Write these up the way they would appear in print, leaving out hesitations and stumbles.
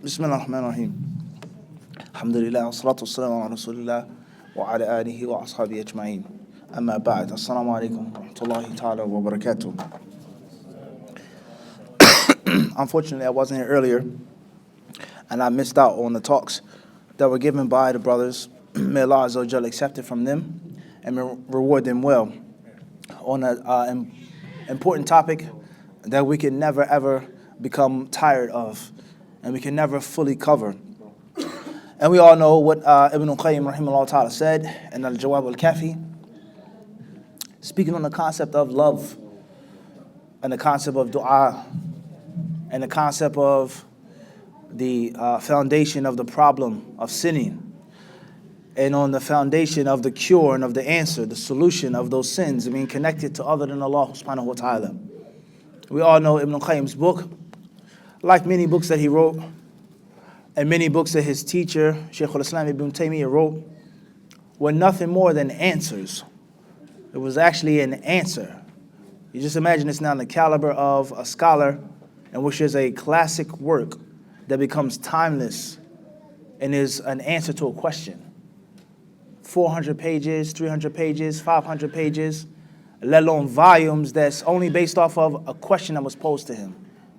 Bismillah ar-Rahman ar-Rahim. Alhamdulillah, wassalatu wassalamu ala rasulillah wa ala alihi wa ashabihi ajma'in. Amma ba'd. Assalamu alaikum wa rahmatullahi ta'ala wa barakatuh. Unfortunately, I wasn't here earlier, and I missed out on the talks that were given by the brothers. May Allah Azza wa Jalla accept it from them and reward them well on an important topic that we can never ever become tired of and we can never fully cover. And we all know what Ibn al-Qayyim rahimahullah ta'ala said in Al-Jawab al-Kafi, speaking on the concept of love and the concept of dua and the concept of the foundation of the problem of sinning, and on the foundation of the cure and of the answer, the solution of those sins being connected to other than Allah subhanahu wa ta'ala. We all know Ibn al-Qayyim's book, like many books that he wrote, and many books that his teacher, Shaykh al-Islam Ibn Taymiyyah, wrote, were nothing more than answers. It was actually an answer. You just imagine it's now in the caliber of a scholar, in which is a classic work that becomes timeless and is an answer to a question. 400 pages, 300 pages, 500 pages, let alone volumes that's only based off of a question that was posed to him.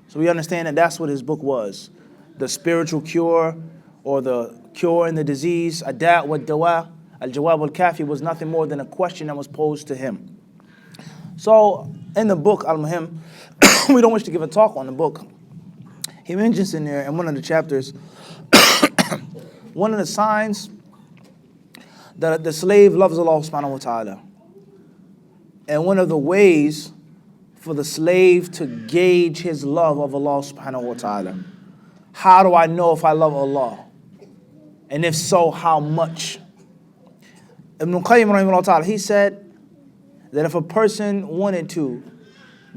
So we understand that that's what his book was. The spiritual cure, or the cure in the disease, ad-da' wa dawa, al-jawab al-kafi, was nothing more than a question that was posed to him. So in the book, al-muhim, we don't wish to give a talk on the book. He mentions in there, in one of the chapters, one of the signs that the slave loves Allah subhanahu wa ta'ala. And one of the ways for the slave to gauge his love of Allah subhanahu wa ta'ala. How do I know if I love Allah? And if so, how much? Ibn al-Qayyim rahimahullah ta'ala, he said that if a person wanted to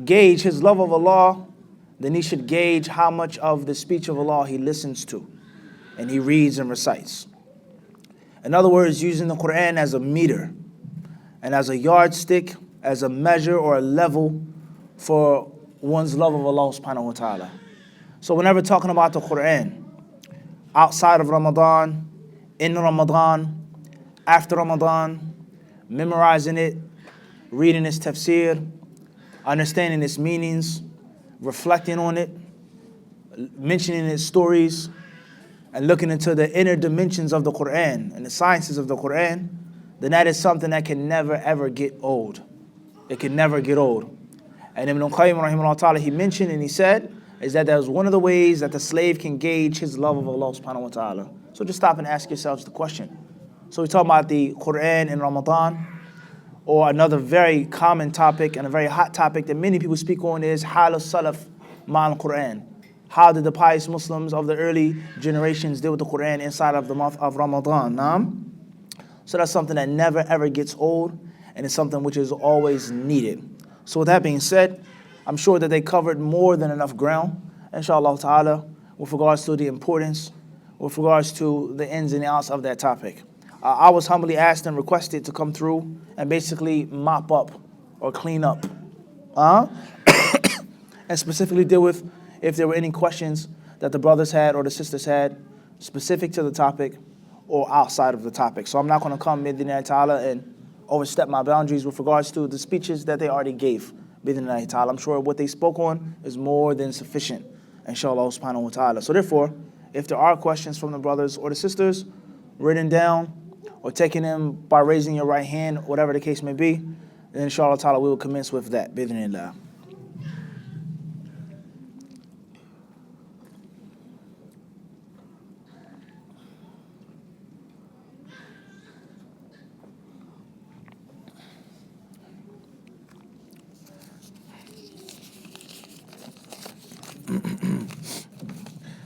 gauge his love of Allah, then he should gauge how much of the speech of Allah he listens to and he reads and recites. In other words, using the Quran as a meter and as a yardstick, as a measure or a level for one's love of Allah subhanahu wa ta'ala. So whenever talking about the Quran, outside of Ramadan, in Ramadan, after Ramadan, memorizing it, reading its tafsir, understanding its meanings, reflecting on it, mentioning its stories, and looking into the inner dimensions of the Quran and the sciences of the Quran, then that is something that can never ever get old. It can never get old. And Ibn al-Qayyim rahimahullah ta'ala, he mentioned and he said, is that was one of the ways that the slave can gauge his love of Allah subhanahu wa ta'ala. So just stop and ask yourselves the question. So we're talking about the Quran in Ramadan, or another very common topic and a very hot topic that many people speak on is Hal al-Salaf ma'al Quran. How did the pious Muslims of the early generations deal with the Quran inside of the month of Ramadan? So that's something that never ever gets old, and it's something which is always needed. So with that being said, I'm sure that they covered more than enough ground, inshallah ta'ala, with regards to the importance, with regards to the ins and outs of that topic. I was humbly asked and requested to come through and basically mop up or clean up. And specifically deal with if there were any questions that the brothers had or the sisters had specific to the topic or outside of the topic. So I'm not going to come bidhnillahi ta'ala and overstep my boundaries with regards to the speeches that they already gave. Bidhnillahi ta'ala. I'm sure what they spoke on is more than sufficient, inshallah subhanahu wa ta'ala. So therefore, if there are questions from the brothers or the sisters, written down or taking them by raising your right hand, whatever the case may be, then inshallah ta'ala we will commence with that. Bidhnillah.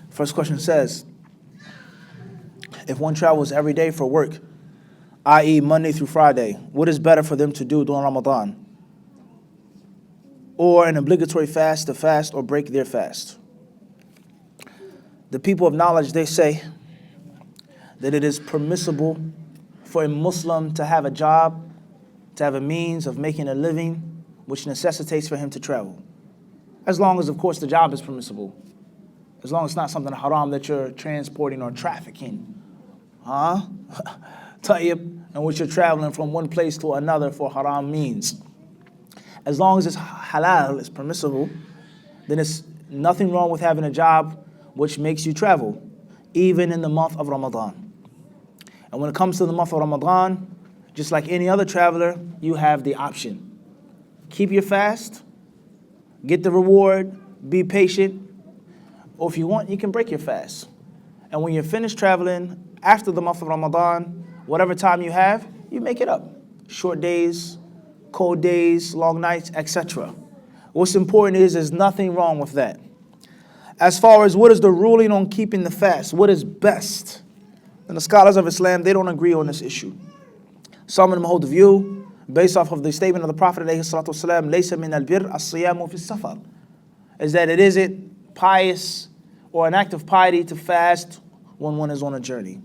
First question says, if one travels every day for work, i.e. Monday through Friday, what is better for them to do during Ramadan? Or an obligatory fast to fast or break their fast? The people of knowledge, they say that it is permissible for a Muslim to have a job, to have a means of making a living, which necessitates for him to travel. As long as, of course, the job is permissible. As long as it's not something haram that you're transporting or trafficking. Tayyib, in which you're traveling from one place to another for haram means. As long as it's halal, it's permissible, then it's nothing wrong with having a job which makes you travel, even in the month of Ramadan. And when it comes to the month of Ramadan, just like any other traveler, you have the option. Keep your fast, get the reward, be patient, or if you want, you can break your fast. And when you're finished traveling after the month of Ramadan, whatever time you have, you make it up. Short days, cold days, long nights, etc. What's important is there's nothing wrong with that. As far as what is the ruling on keeping the fast, what is best? And the scholars of Islam, they don't agree on this issue. Some of them hold the view, based off of the statement of the Prophet ﷺ, "Laysa min al-birr as-siyamu fi safar," is that it isn't pious or an act of piety to fast when one is on a journey.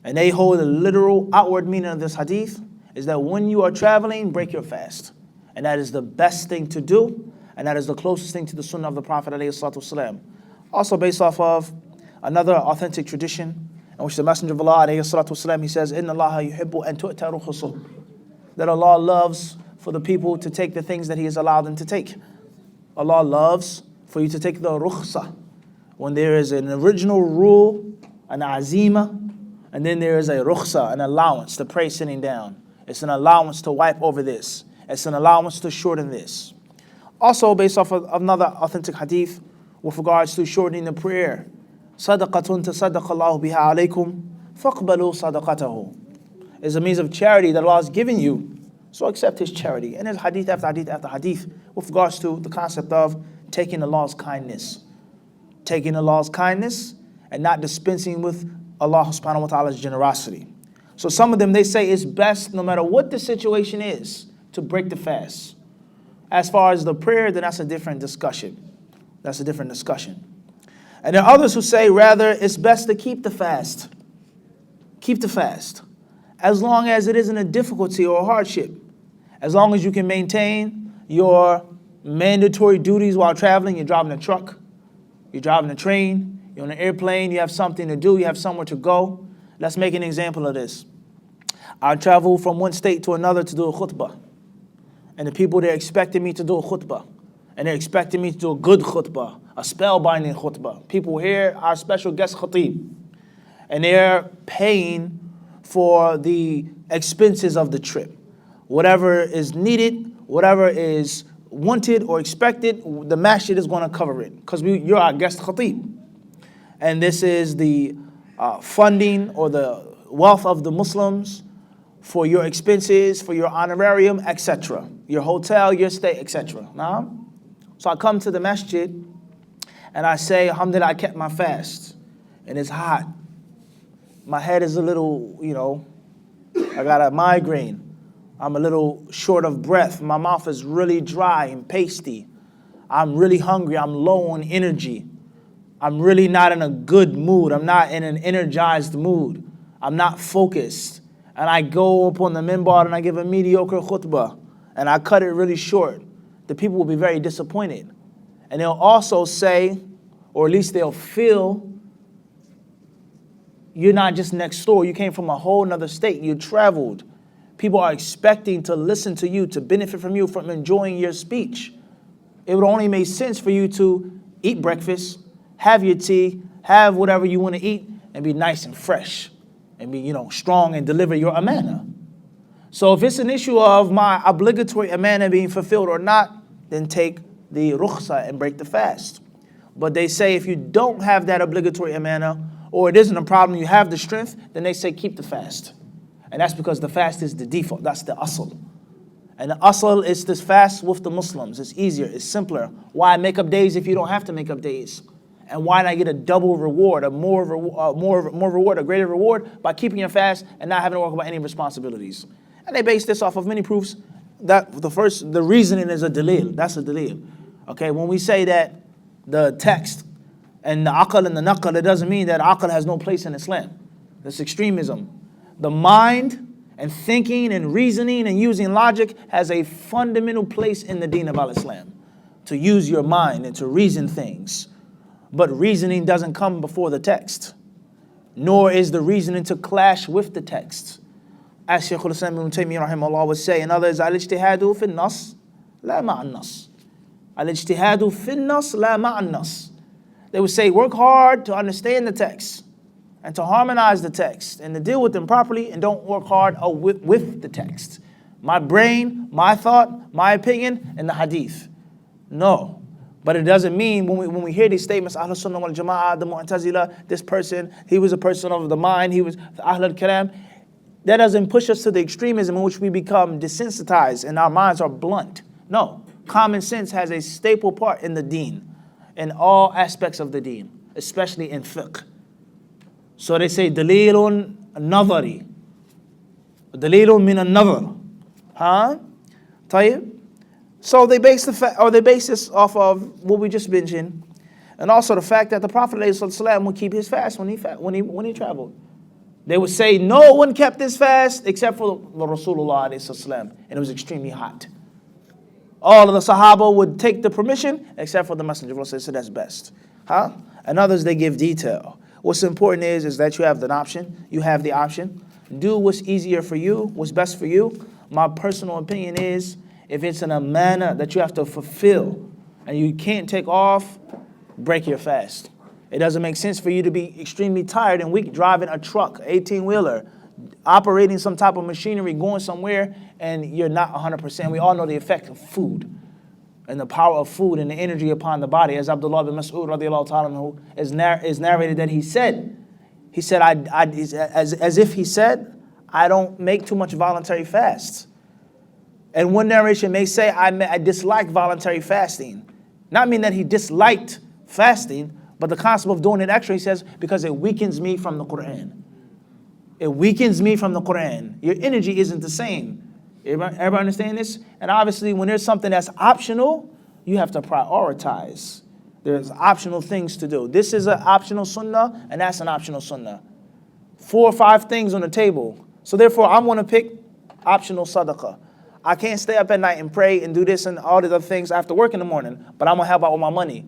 And they hold the literal outward meaning of this hadith is that when you are traveling, break your fast. And that is the best thing to do, and that is the closest thing to the sunnah of the Prophet ﷺ. Also based off of another authentic tradition, in which the Messenger of Allah ﷺ, he says, "Inna Allah yuhibbu an tu'ta rukhsuh," that Allah loves for the people to take the things that He has allowed them to take. Allah loves for you to take the rukhsah. When there is an original rule, an azima, and then there is a rukhsah, an allowance to pray sitting down. It's an allowance to wipe over this. It's an allowance to shorten this. Also based off of another authentic hadith with regards to shortening the prayer, "Sadaqatun tasaddaqallahu biha alaykum, faqbalu sadaqatahu," is a means of charity that Allah has given you, so accept His charity. And there's hadith after hadith after hadith with regards to the concept of taking Allah's kindness. Taking Allah's kindness and not dispensing with Allah subhanahu wa ta'ala's generosity. So some of them, they say it's best, no matter what the situation is, to break the fast. As far as the prayer, then that's a different discussion. That's a different discussion. And there are others who say, rather, it's best to keep the fast. Keep the fast. As long as it isn't a difficulty or a hardship. As long as you can maintain your mandatory duties while traveling. You're driving a truck, you're driving a train, you're on an airplane, you have something to do, you have somewhere to go. Let's make an example of this. I travel from one state to another to do a khutbah. And the people, they're expecting me to do a khutbah. And they're expecting me to do a good khutbah, a spellbinding khutbah. People here are special guest khatib. And they're paying for the expenses of the trip. Whatever is needed, whatever is wanted or expected, the masjid is going to cover it. Because you're our guest khatib. And this is the funding or the wealth of the Muslims for your expenses, for your honorarium, etc. Your hotel, your stay, etc. So I come to the masjid and I say, alhamdulillah, I kept my fast. And it's hot. My head is a little, I got a migraine. I'm a little short of breath. My mouth is really dry and pasty. I'm really hungry. I'm low on energy. I'm really not in a good mood. I'm not in an energized mood. I'm not focused. And I go up on the minbar and I give a mediocre khutbah. And I cut it really short. The people will be very disappointed. And they'll also say, or at least they'll feel, you're not just next door. You came from a whole nother state. You traveled. People are expecting to listen to you, to benefit from you, from enjoying your speech. It would only make sense for you to eat breakfast, have your tea, have whatever you want to eat, and be nice and fresh, and be, strong and deliver your amana. So if it's an issue of my obligatory amana being fulfilled or not, then take the rukhsa and break the fast. But they say if you don't have that obligatory amana, or it isn't a problem, you have the strength, then they say keep the fast. And that's because the fast is the default, that's the asl. And the asl is this fast with the Muslims. It's easier, it's simpler. Why make up days if you don't have to make up days? And why not get a double reward, a greater reward by keeping your fast and not having to worry about any responsibilities? And they base this off of many proofs. That the reasoning is a dalil. That's a dalil. Okay, when we say that the text and the aql and the naql, it doesn't mean that aql has no place in Islam. That's extremism. The mind and thinking and reasoning and using logic has a fundamental place in the deen of al-Islam. To use your mind and to reason things. But reasoning doesn't come before the text, nor is the reasoning to clash with the text. As Shaykh al-Islam ibn Taymiyyah rahimahullah would say, in others, al-ijtihadu fi nas la ma'an nas. Al-ijtihadu fi nas la ma'an nas. They would say, work hard to understand the text and to harmonize the text and to deal with them properly, and don't work hard with the text. My brain, my thought, my opinion, and the hadith. No. But it doesn't mean when we hear these statements, Ahlul Sunnah wal Jama'ah, the Mu'tazila, this person, he was a person of the mind, he was Ahlul Kalam. That doesn't push us to the extremism in which we become desensitized and our minds are blunt. No. Common sense has a staple part in the deen, in all aspects of the deen, especially in fiqh. So they say, dalilun nadhari, dalilun min an-nadhar. Tayyib? So they base this off of what we just mentioned, and also the fact that the Prophet ﷺ would keep his fast when he traveled. They would say no one kept this fast except for the Rasulullah ﷺ, and it was extremely hot. All of the Sahaba would take the permission except for the Messenger of Allah, so that's best. And others, they give detail. What's important is that you have the option. You have the option. Do what's easier for you, what's best for you. My personal opinion is, if it's in a manner that you have to fulfill and you can't take off, break your fast. It doesn't make sense for you to be extremely tired and weak driving a truck, 18-wheeler, operating some type of machinery, going somewhere, and you're not 100%. We all know the effect of food and the power of food and the energy upon the body. As Abdullah bin Mas'ud radiallahu ta'ala anhu is narrated that he said, as if he said, I don't make too much voluntary fasts. And one narration may say, I dislike voluntary fasting. Not mean that he disliked fasting, but the concept of doing it extra, he says, because it weakens me from the Quran. It weakens me from the Quran. Your energy isn't the same. Everybody understand this? And obviously, when there's something that's optional, you have to prioritize. There's optional things to do. This is an optional sunnah, and that's an optional sunnah. 4 or 5 things on the table. So therefore, I'm going to pick optional sadaqah. I can't stay up at night and pray and do this and all these other things after work in the morning, but I'm going to help out with my money.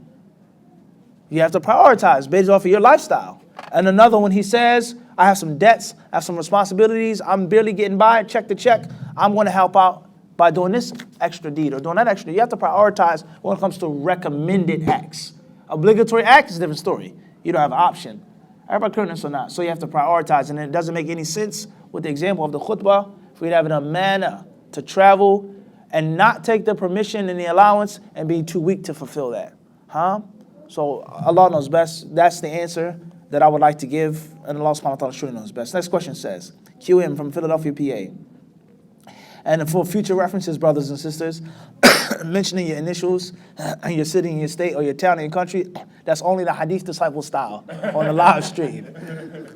You have to prioritize based off of your lifestyle. And another one, he says, I have some debts, I have some responsibilities, I'm barely getting by, check to check. I'm going to help out by doing this extra deed or doing that extra. You have to prioritize when it comes to recommended acts. Obligatory acts is a different story. You don't have an option. Everybody clear this or not? So you have to prioritize, and it doesn't make any sense with the example of the khutbah for you to have a manner to travel and not take the permission and the allowance and be too weak to fulfill that. So Allah knows best. That's the answer that I would like to give, and Allah subhanahu wa ta'ala surely knows best. Next question says, QM from Philadelphia, PA. And for future references, brothers and sisters, mentioning your initials and your city and your state or your town and your country, that's only the Hadith Disciple style on the live stream.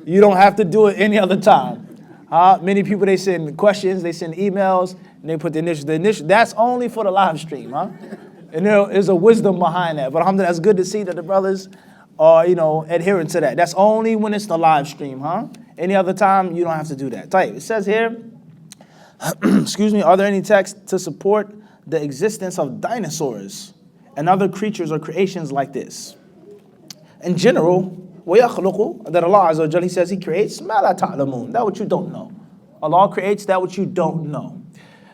You don't have to do it any other time. Many people, they send questions, they send emails, and they put the initial. That's only for the live stream, And there is a wisdom behind that. But alhamdulillah, it's good to see that the brothers are, adhering to that. That's only when it's the live stream, Any other time, you don't have to do that. It says here, excuse me, are there any texts to support the existence of dinosaurs and other creatures or creations like this? In general, وَيَخْلُقُ, that Allah Azza wa Jalla, He says He creates مَا لَا تَعْلَمُونَ, that which you don't know. Allah creates that which you don't know.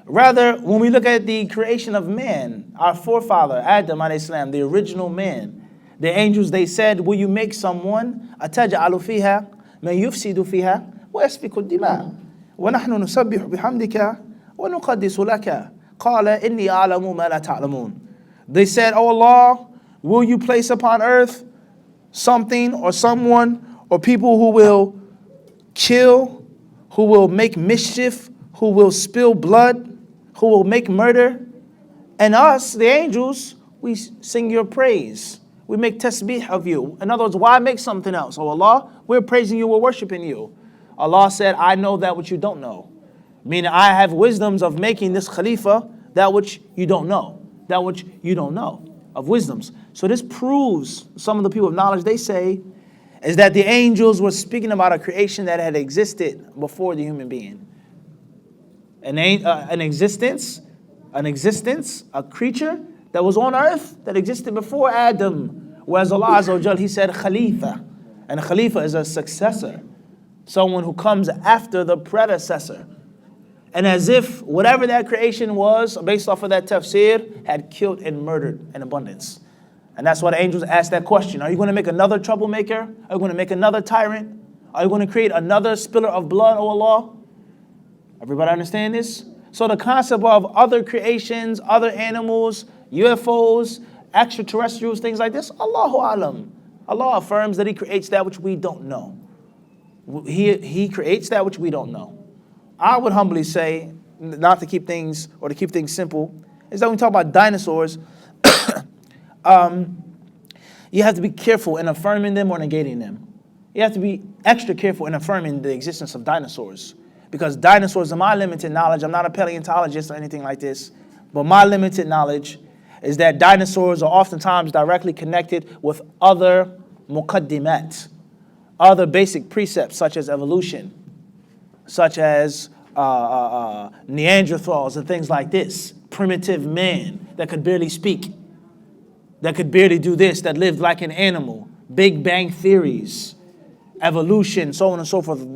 Rather, when we look at the creation of man, our forefather, Adam alayhi salam, the original man, the angels, they said, will you make someone, أَتَجْعَلُ فِيهَا مَنْ يُفْسِدُ فِيهَا وَيَسْفِكُ الدِّمَاءَ وَنَحْنُ نُسَبِّحُ بِحَمْدِكَ وَنُقَدِّسُ لَكَ قَالَ إِنِّي أَعْلَمُ مَا لَا تَعْلَمُونَ. They said, oh Allah, will you place upon earth something or someone or people who will kill, who will make mischief, who will spill blood, who will make murder? And us, the angels, we sing your praise. We make tasbih of you. In other words, why make something else? Oh Allah, we're praising you, we're worshiping you. Allah said, I know that which you don't know. Meaning I have wisdoms of making this Khalifa that which you don't know. That which you don't know. Of wisdoms. So this proves, some of the people of knowledge, they say, is that the angels were speaking about a creation that had existed before the human being. An existence, a creature that was on earth that existed before Adam. Whereas Allah Azza wa Jal, He said Khalifa. And a Khalifa is a successor, someone who comes after the predecessor. And as if whatever that creation was, based off of that tafsir, had killed and murdered in abundance. And that's why the angels asked that question. Are you going to make another troublemaker? Are you going to make another tyrant? Are you going to create another spiller of blood, O Allah? Everybody understand this? So the concept of other creations, other animals, UFOs, extraterrestrials, things like this, Allahu Alam. Allah affirms that He creates that which we don't know. He creates that which we don't know. I would humbly say, not to keep things, or to keep things simple, is that when we talk about dinosaurs, you have to be careful in affirming them or negating them. You have to be extra careful in affirming the existence of dinosaurs. Because dinosaurs, in my limited knowledge, I'm not a paleontologist or anything like this, but my limited knowledge is that dinosaurs are oftentimes directly connected with other muqaddimat, other basic precepts such as evolution, such as Neanderthals and things like this, primitive man that could barely speak, that could barely do this, that lived like an animal, Big Bang theories, evolution, so on and so forth.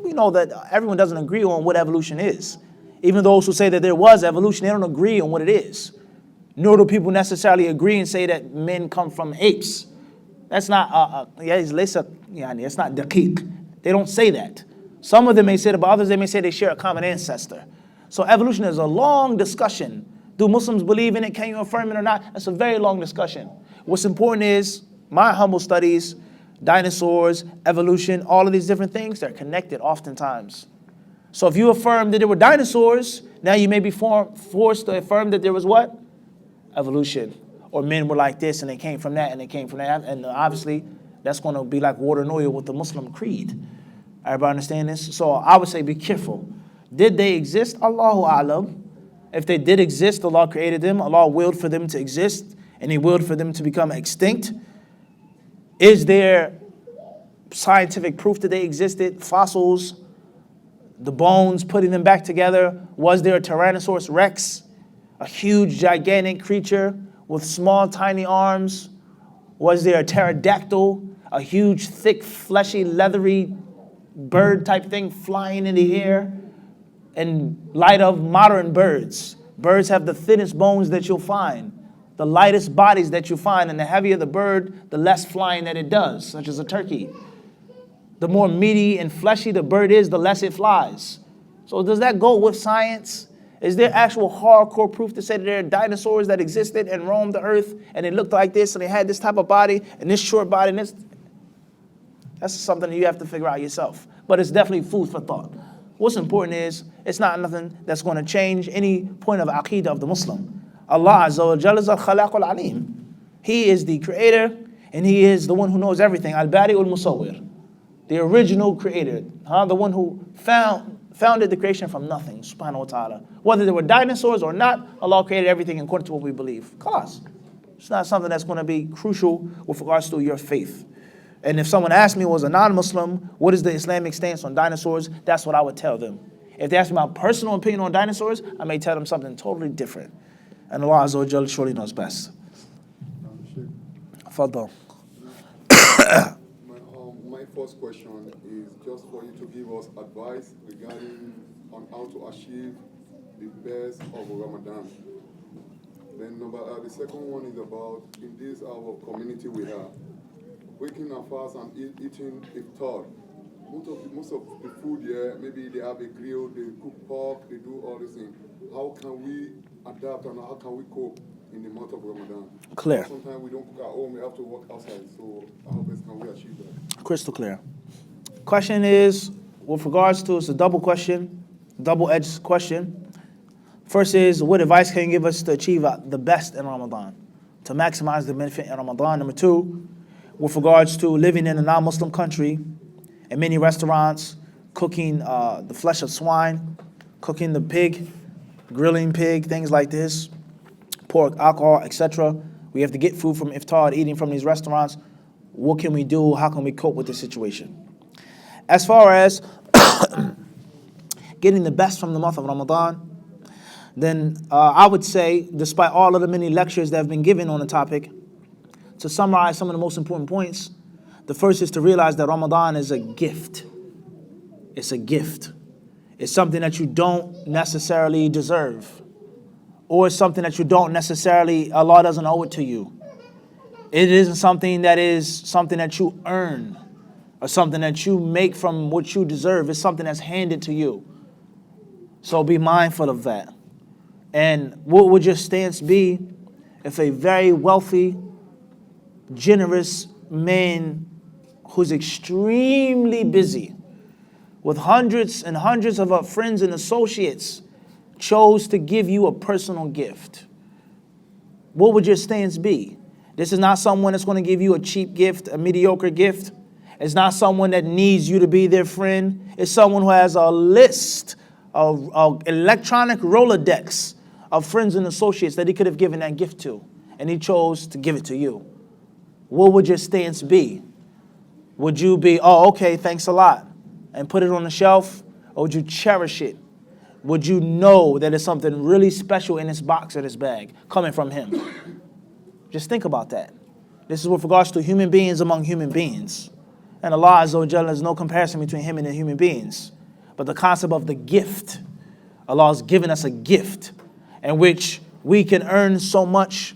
We know that everyone doesn't agree on what evolution is. Even those who say that there was evolution, they don't agree on what it is. Nor do people necessarily agree and say that men come from apes. That's not, it's not daqiq. They don't say that. Some of them may say that, but others they may say they share a common ancestor. So evolution is a long discussion. Do Muslims believe in it? Can you affirm it or not? That's a very long discussion. What's important is my humble studies, dinosaurs, evolution, all of these different things, they're connected oftentimes. So if you affirm that there were dinosaurs, now you may be forced to affirm that there was what? Evolution. Or men were like this and they came from that and they came from that. And obviously that's going to be like water and oil with the Muslim creed. Everybody understand this? So I would say be careful. Did they exist? Allahu A'lam. If they did exist, Allah created them. Allah willed for them to exist and He willed for them to become extinct. Is there scientific proof that they existed? Fossils, the bones, putting them back together. Was there a Tyrannosaurus Rex? A huge, gigantic creature with small, tiny arms? Was there a pterodactyl? A huge, thick, fleshy, leathery bird type thing flying in the air? In light of modern birds. Birds have the thinnest bones that you'll find, the lightest bodies that you find, and the heavier the bird, the less flying that it does, such as a turkey. The more meaty and fleshy the bird is, the less it flies. So does that go with science? Is there actual hardcore proof to say that there are dinosaurs that existed and roamed the earth and they looked like this and they had this type of body and this short body and this? That's something that you have to figure out yourself. But it's definitely food for thought. What's important is it's not nothing that's going to change any point of aqeedah of the Muslim. Allah Azza wa Jalla is al-Khalaq al-Alim. He is the creator and He is the one who knows everything. Al-Bari al-Musawwir. The original creator. The one who founded the creation from nothing. Subhanahu wa ta'ala. Whether there were dinosaurs or not, Allah created everything according to what we believe. Khalas. It's not something that's going to be crucial with regards to your faith. And if someone asked me, was a non-Muslim, what is the Islamic stance on dinosaurs? That's what I would tell them. If they ask me my personal opinion on dinosaurs, I may tell them something totally different. And Allah Azza wa Jalla surely knows best. Fadal. My first question is just for you to give us advice regarding on how to achieve the best of Ramadan. Then the second one is about in this our community we have. Waking up fast and eating iftar. Most of the food here, maybe they have a grill, they cook pork, they do all these things. How can we adapt and how can we cope in the month of Ramadan? Clear. Sometimes we don't cook at home, we have to work outside. So how best can we achieve that? Crystal clear. Question is, with regards to, it's a double question, double-edged question. First is, what advice can you give us to achieve the best in Ramadan? To maximize the benefit in Ramadan. Number two, with regards to living in a non-Muslim country, in many restaurants, cooking the flesh of swine, cooking the pig, grilling pig, things like this, pork, alcohol, etc. We have to get food from iftar, eating from these restaurants. What can we do? How can we cope with the situation? As far as getting the best from the month of Ramadan, then I would say, despite all of the many lectures that have been given on the topic, to summarize some of the most important points, the first is to realize that Ramadan is a gift. It's a gift. It's something that you don't necessarily deserve. Or it's something that you don't necessarily, Allah doesn't owe it to you. It isn't something that you earn or something that you make from what you deserve. It's something that's handed to you. So be mindful of that. And what would your stance be if a very wealthy, generous man who's extremely busy with hundreds and hundreds of friends and associates chose to give you a personal gift? What would your stance be? This is not someone that's going to give you a cheap gift, a mediocre gift. It's not someone that needs you to be their friend. It's someone who has a list of electronic Rolodex of friends and associates that he could have given that gift to, and he chose to give it to you. What would your stance be? Would you be, oh, okay, thanks a lot, and put it on the shelf, or would you cherish it? Would you know that there's something really special in this box or this bag coming from him? Just think about that. This is with regards to human beings among human beings. And Allah Azza wa Jalla, there's no comparison between him and the human beings. But the concept of the gift, Allah has given us a gift in which we can earn so much,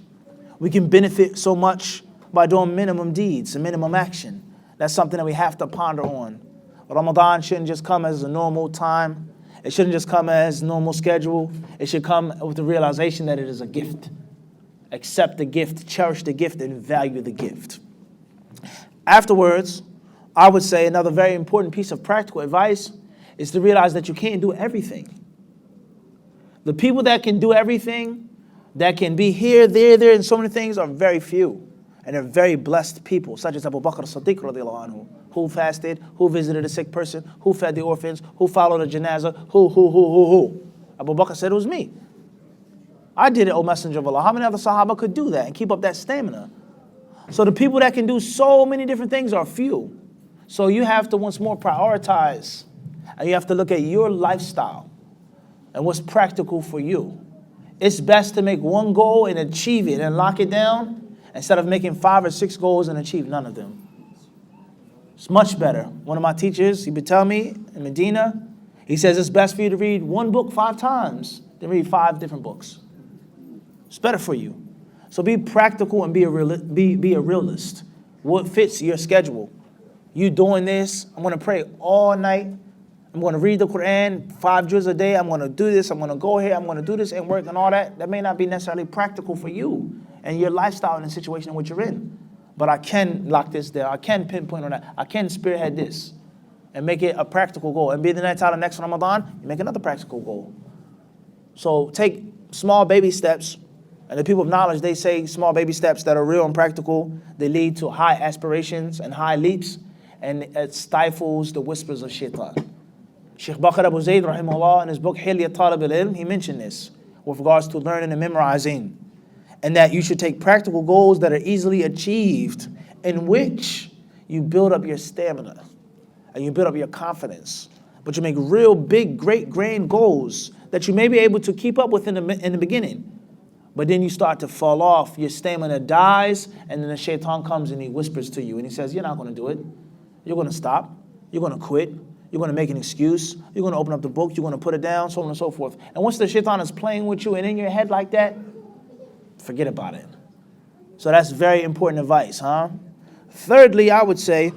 we can benefit so much by doing minimum deeds and minimum action. That's something that we have to ponder on. Ramadan shouldn't just come as a normal time. It shouldn't just come as normal schedule. It should come with the realization that it is a gift. Accept the gift, cherish the gift, and value the gift. Afterwards, I would say another very important piece of practical advice is to realize that you can't do everything. The people that can do everything, that can be here, there, and so many things are very few. And they're very blessed people, such as Abu Bakr as-Siddiq radiallahu anhu, who fasted, who visited a sick person, who fed the orphans, who followed a janazah, who. Abu Bakr said, it was me. I did it, O Messenger of Allah. How many other Sahaba could do that and keep up that stamina? So the people that can do so many different things are few. So you have to once more prioritize, and you have to look at your lifestyle and what's practical for you. It's best to make one goal and achieve it and lock it down instead of making 5 or 6 goals and achieve none of them. It's much better. One of my teachers, he would tell me in Medina, he says it's best for you to read one book 5 times than read 5 different books. It's better for you. So be practical and be a realist. What fits your schedule? You doing this, I'm going to pray all night. I'm going to read the Quran 5 juz a day. I'm going to do this. I'm going to go here. I'm going to do this and work and all that. That may not be necessarily practical for you and your lifestyle and the situation in which you're in. But I can lock this there. I can pinpoint on that. I can spearhead this and make it a practical goal. And be the next out of next Ramadan, you make another practical goal. So take small baby steps. And the people of knowledge, they say small baby steps that are real and practical, they lead to high aspirations and high leaps, and it stifles the whispers of shaitan. Sheikh Bakr Abu Zayd, rahimahullah, in his book, Hilyat Talib al-Ilm, he mentioned this with regards to learning and memorizing, and that you should take practical goals that are easily achieved, in which you build up your stamina, and you build up your confidence, but you make real big, great, grand goals that you may be able to keep up with in the beginning. But then you start to fall off, your stamina dies, and then the shaitan comes and he whispers to you, and he says, you're not going to do it. You're going to stop. You're going to quit. You're going to make an excuse. You're going to open up the book. You're going to put it down, so on and so forth. And once the shaitan is playing with you and in your head like that, forget about it. So that's very important advice, huh? Thirdly, I would say,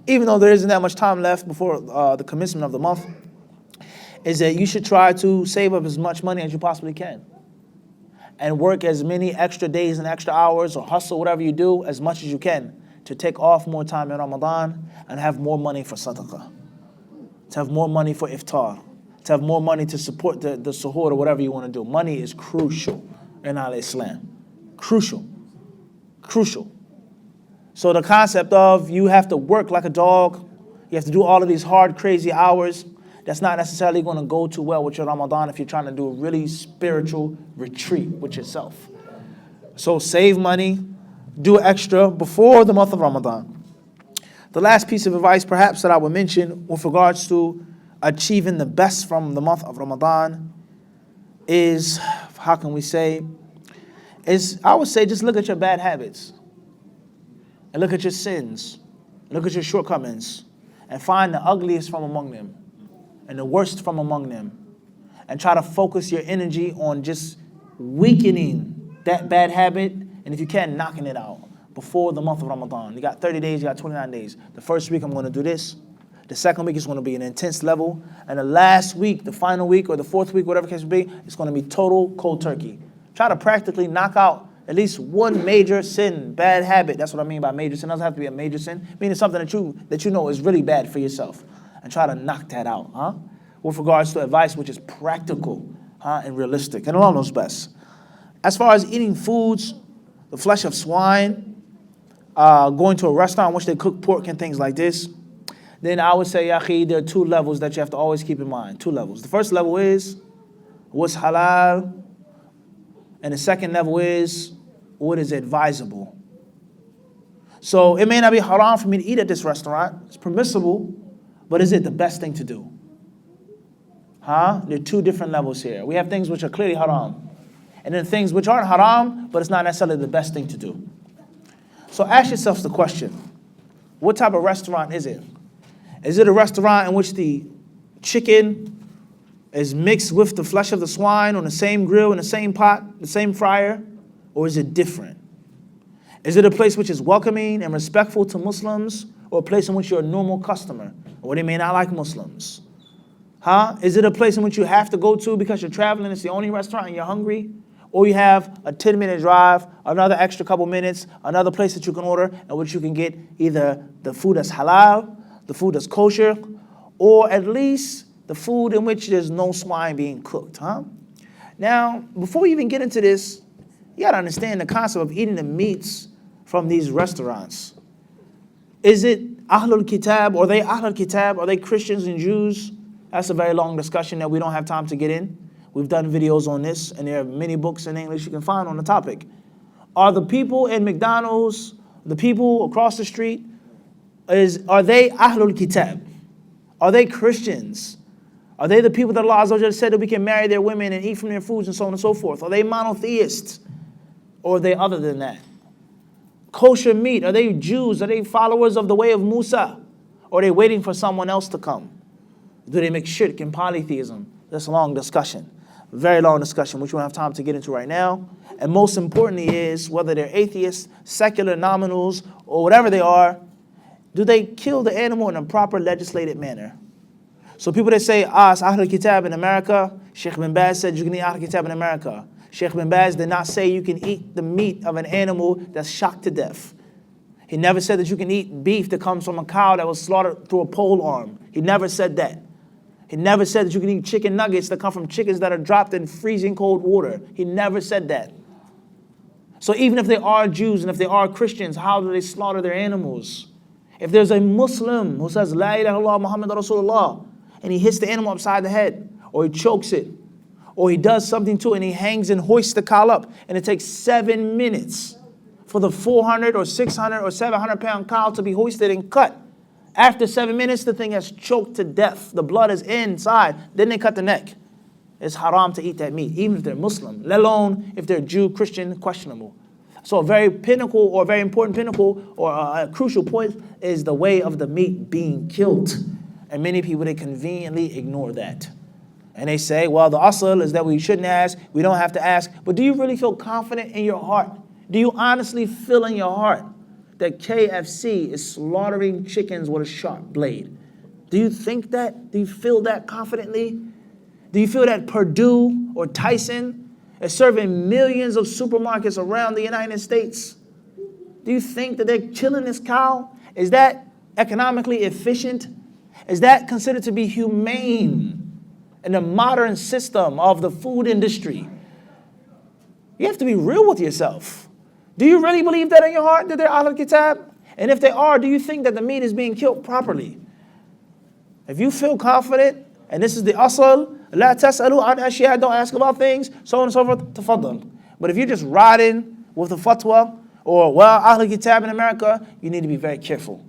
even though there isn't that much time left before the commencement of the month, is that you should try to save up as much money as you possibly can. And work as many extra days and extra hours or hustle, whatever you do, as much as you can to take off more time in Ramadan and have more money for sadaqah, to have more money for iftar, to have more money to support the suhoor or whatever you want to do. Money is crucial in Islam. Crucial. So the concept of you have to work like a dog, you have to do all of these hard, crazy hours, that's not necessarily going to go too well with your Ramadan if you're trying to do a really spiritual retreat with yourself. So save money, do extra before the month of Ramadan. The last piece of advice perhaps that I would mention with regards to achieving the best from the month of Ramadan is, I would say just look at your bad habits. and look at your sins, look at your shortcomings, and find the ugliest from among them and the worst from among them, and try to focus your energy on just weakening that bad habit, and if you can, knocking it out before the month of Ramadan. You got 30 days, you got 29 days. The first week I'm going to do this. The second week is going to be an intense level. And the last week, the final week or the fourth week, whatever the case may be, it's going to be total cold turkey. Try to practically knock out at least one major sin, bad habit. That's what I mean by major sin. It doesn't have to be a major sin. Meaning something that you know is really bad for yourself. And try to knock that out, with regards to advice which is practical, and realistic. And Allah knows best. As far as eating foods, the flesh of swine, going to a restaurant in which they cook pork and things like this, then I would say, Yaqi, there are two levels that you have to always keep in mind. Two levels. The first level is what's halal, and the second level is what is advisable. So it may not be haram for me to eat at this restaurant. It's permissible, but is it the best thing to do? There are two different levels here. We have things which are clearly haram, and then things which aren't haram, but it's not necessarily the best thing to do. So ask yourself the question, what type of restaurant is it? Is it a restaurant in which the chicken is mixed with the flesh of the swine on the same grill, in the same pot, the same fryer? Or is it different? Is it a place which is welcoming and respectful to Muslims, or a place in which you're a normal customer, or they may not like Muslims? Is it a place in which you have to go to because you're traveling, it's the only restaurant and you're hungry? Or you have a 10-minute drive, another extra couple minutes, another place that you can order in which you can get either the food that's halal, the food that's kosher, or at least the food in which there's no swine being cooked, Now, before we even get into this, you got to understand the concept of eating the meats from these restaurants. Is it Ahlul Kitab? Are they Ahlul Kitab? Are they Christians and Jews? That's a very long discussion that we don't have time to get in. We've done videos on this, and there are many books in English you can find on the topic. Are the people in McDonald's, the people across the street, are they Ahlul Kitab? Are they Christians? Are they the people that Allah Azza wa Jalla said that we can marry their women and eat from their foods and so on and so forth? Are they monotheists? Or are they other than that? Kosher meat, are they Jews? Are they followers of the way of Musa? Or are they waiting for someone else to come? Do they make shirk and polytheism? That's a long discussion. Very long discussion, which we don't have time to get into right now. And most importantly is, whether they're atheists, secular nominals, or whatever they are, do they kill the animal in a proper legislated manner? So people that say, it's Ahlul Kitab in America, Sheikh bin Baz said you can eat Ahlul Kitab in America. Sheikh bin Baz did not say you can eat the meat of an animal that's shocked to death. He never said that you can eat beef that comes from a cow that was slaughtered through a pole arm. He never said that. He never said that you can eat chicken nuggets that come from chickens that are dropped in freezing cold water. He never said that. So even if they are Jews and if they are Christians, how do they slaughter their animals? If there's a Muslim who says, La ilaha illallah Muhammad Rasulullah, and he hits the animal upside the head, or he chokes it, or he does something to it and he hangs and hoists the cow up, and it takes 7 minutes for the 400 or 600 or 700 pound cow to be hoisted and cut. After 7 minutes, the thing has choked to death. The blood is inside. Then they cut the neck. It's haram to eat that meat, even if they're Muslim, let alone if they're Jew, Christian, questionable. So a very pinnacle or a very important pinnacle or a crucial point is the way of the meat being killed. And many people, they conveniently ignore that. And they say, well, the asl is that we shouldn't ask, we don't have to ask. But do you really feel confident in your heart? Do you honestly feel in your heart that KFC is slaughtering chickens with a sharp blade? Do you think that? Do you feel that confidently? Do you feel that Purdue or Tyson is serving millions of supermarkets around the United States? Do you think that they're killing this cow? Is that economically efficient? Is that considered to be humane in the modern system of the food industry? You have to be real with yourself. Do you really believe that in your heart, that they're Ahlul Kitab? And if they are, do you think that the meat is being killed properly? If you feel confident, and this is the asl, la tas'alu an ashya, don't ask about things, so on and so forth, tafaddal. But if you're just riding with the fatwa, or well, Ahlul Kitab in America, you need to be very careful.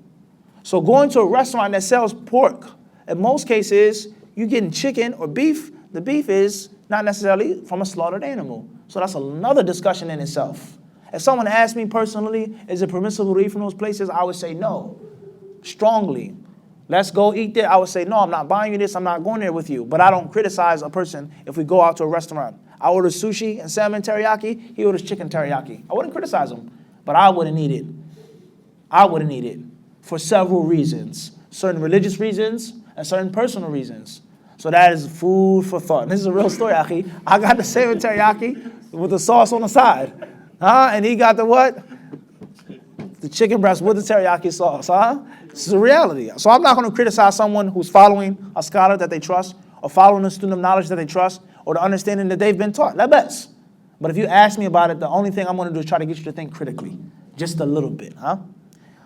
So going to a restaurant that sells pork, in most cases, you're getting chicken or beef. The beef is not necessarily from a slaughtered animal. So that's another discussion in itself. If someone asked me personally, is it permissible to eat from those places? I would say no, strongly. Let's go eat there. I would say, no, I'm not buying you this. I'm not going there with you. But I don't criticize a person if we go out to a restaurant. I order sushi and salmon teriyaki. He orders chicken teriyaki. I wouldn't criticize him, but I wouldn't eat it. I wouldn't eat it for several reasons. Certain religious reasons and certain personal reasons. So that is food for thought. And this is a real story, Akhi. I got the salmon teriyaki with the sauce on the side. And he got the what? The chicken breast with the teriyaki sauce. This is a reality. So I'm not going to criticize someone who's following a scholar that they trust or following a student of knowledge that they trust or the understanding that they've been taught. La best. But if you ask me about it, the only thing I'm going to do is try to get you to think critically. Just a little bit,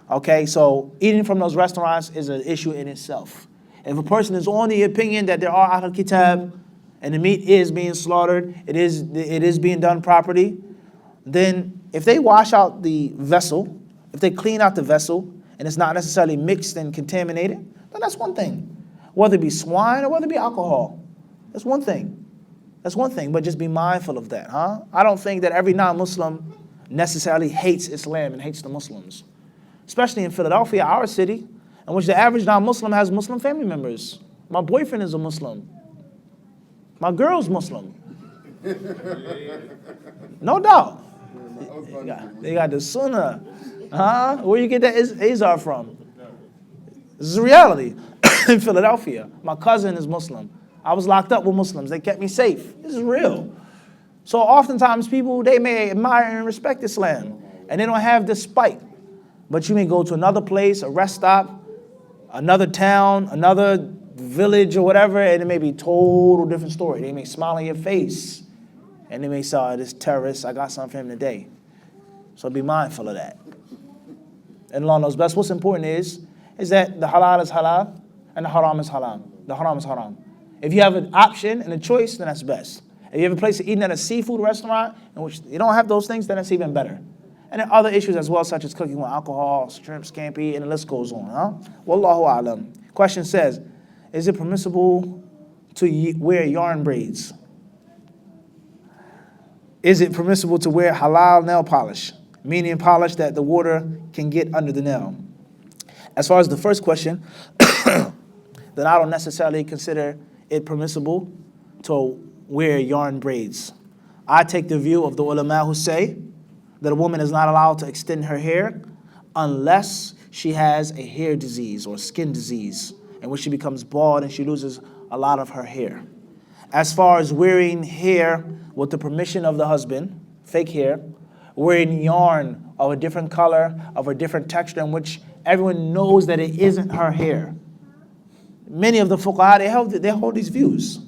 Okay, so eating from those restaurants is an issue in itself. If a person is on the opinion that there are Ahl Kitab and the meat is being slaughtered, it is being done properly, then if they wash out the vessel, if they clean out the vessel, and it's not necessarily mixed and contaminated, then that's one thing. Whether it be swine or whether it be alcohol, that's one thing. That's one thing, but just be mindful of that, I don't think that every non-Muslim necessarily hates Islam and hates the Muslims. Especially in Philadelphia, our city, in which the average non-Muslim has Muslim family members. My boyfriend is a Muslim. My girl's Muslim. No doubt. They got the Sunnah. Where you get that Azar from? This is a reality. In Philadelphia, my cousin is Muslim. I was locked up with Muslims. They kept me safe. This is real. So oftentimes people, they may admire and respect Islam, and they don't have this spite. But you may go to another place, a rest stop, another town, another village or whatever, and it may be a total different story. They may smile in your face, and they may say, oh, this terrorist, I got something for him today. So be mindful of that. And Allah knows best. What's important is that the halal is halal and the haram is haram. The haram is haram. If you have an option and a choice, then that's best. If you have a place to eat at a seafood restaurant in which you don't have those things, then that's even better. And there are other issues as well, such as cooking with alcohol, shrimp, scampi, and the list goes on. Wallahu a'lam. Question says, is it permissible to wear yarn braids? Is it permissible to wear halal nail polish, meaning polish that the water can get under the nail? As far as the first question, then I don't necessarily consider it permissible to wear yarn braids. I take the view of the ulama who say that a woman is not allowed to extend her hair unless she has a hair disease or skin disease, in which she becomes bald and she loses a lot of her hair. As far as wearing hair with the permission of the husband, fake hair, wearing yarn of a different color, of a different texture, in which everyone knows that it isn't her hair. Many of the fuqaha, they hold these views.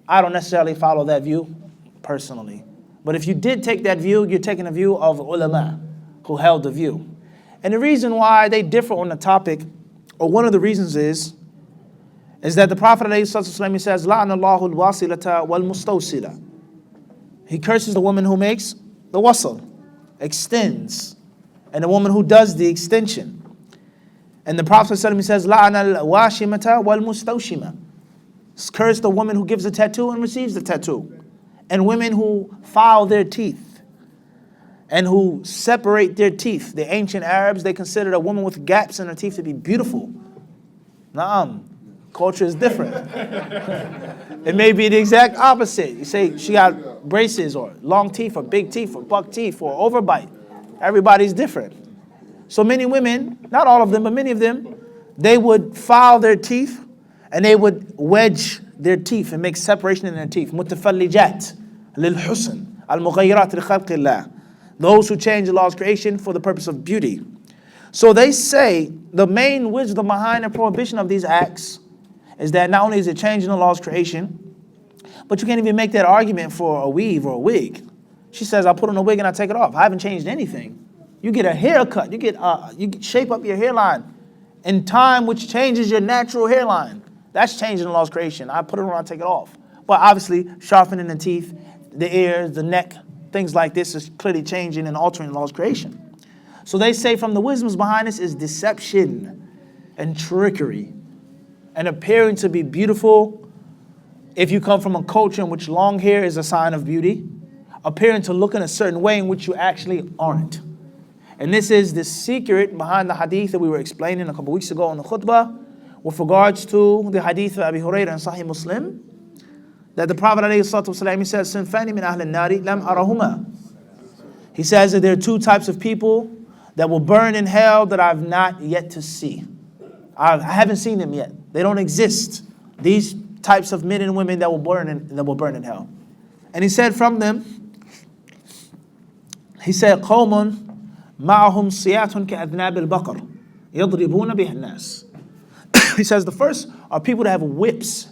I don't necessarily follow that view personally. But if you did take that view, you're taking a view of ulama who held the view. And the reason why they differ on the topic, or one of the reasons is that the Prophet ﷺ says, لَعْنَ اللَّهُ الْوَاصِلَةَ وَالْمُسْتَوْصِلَةَ. He curses the woman who makes the wasl, extends, and the woman who does the extension. And the Prophet ﷺ says, لَعْنَ الْوَاشِمَةَ وَالْمُسْتَوْشِمَةَ. Curse the woman who gives a tattoo and receives the tattoo. And women who file their teeth and who separate their teeth. The ancient Arabs, they considered a woman with gaps in her teeth to be beautiful. Naam, culture is different. It may be the exact opposite. You say she got braces or long teeth or big teeth or buck teeth or overbite. Everybody's different. So many women, not all of them, but many of them, they would file their teeth and they would wedge their teeth and make separation in their teeth. متفلجات للحسن المغيرات لخلق الله. Those who change the law's creation for the purpose of beauty. So they say the main wisdom behind the prohibition of these acts is that not only is it changing the law's creation, but you can't even make that argument for a weave or a wig. She says, I put on a wig and I take it off. I haven't changed anything. You get a haircut. You shape up your hairline in time, which changes your natural hairline. That's changing the law's creation. I put it on, I take it off. But obviously, sharpening the teeth, the ears, the neck, things like this is clearly changing and altering the law's creation. So they say from the wisdoms behind this is deception and trickery and appearing to be beautiful. If you come from a culture in which long hair is a sign of beauty, appearing to look in a certain way in which you actually aren't. And this is the secret behind the hadith that we were explaining a couple weeks ago in the khutbah with regards to the hadith of Abi Hurairah in Sahih Muslim, that the Prophet ﷺ, he says, "Sinfani min ahli nari lam arahuma." He says that there are two types of people that will burn in hell that I've not yet to see. I haven't seen them yet. They don't exist. These types of men and women that will burn in hell. And he said from them, he said, "Qawmun ma'ahum siyatun ka'adnab al-baqar yadribuna biha an-nas." He says the first are people that have whips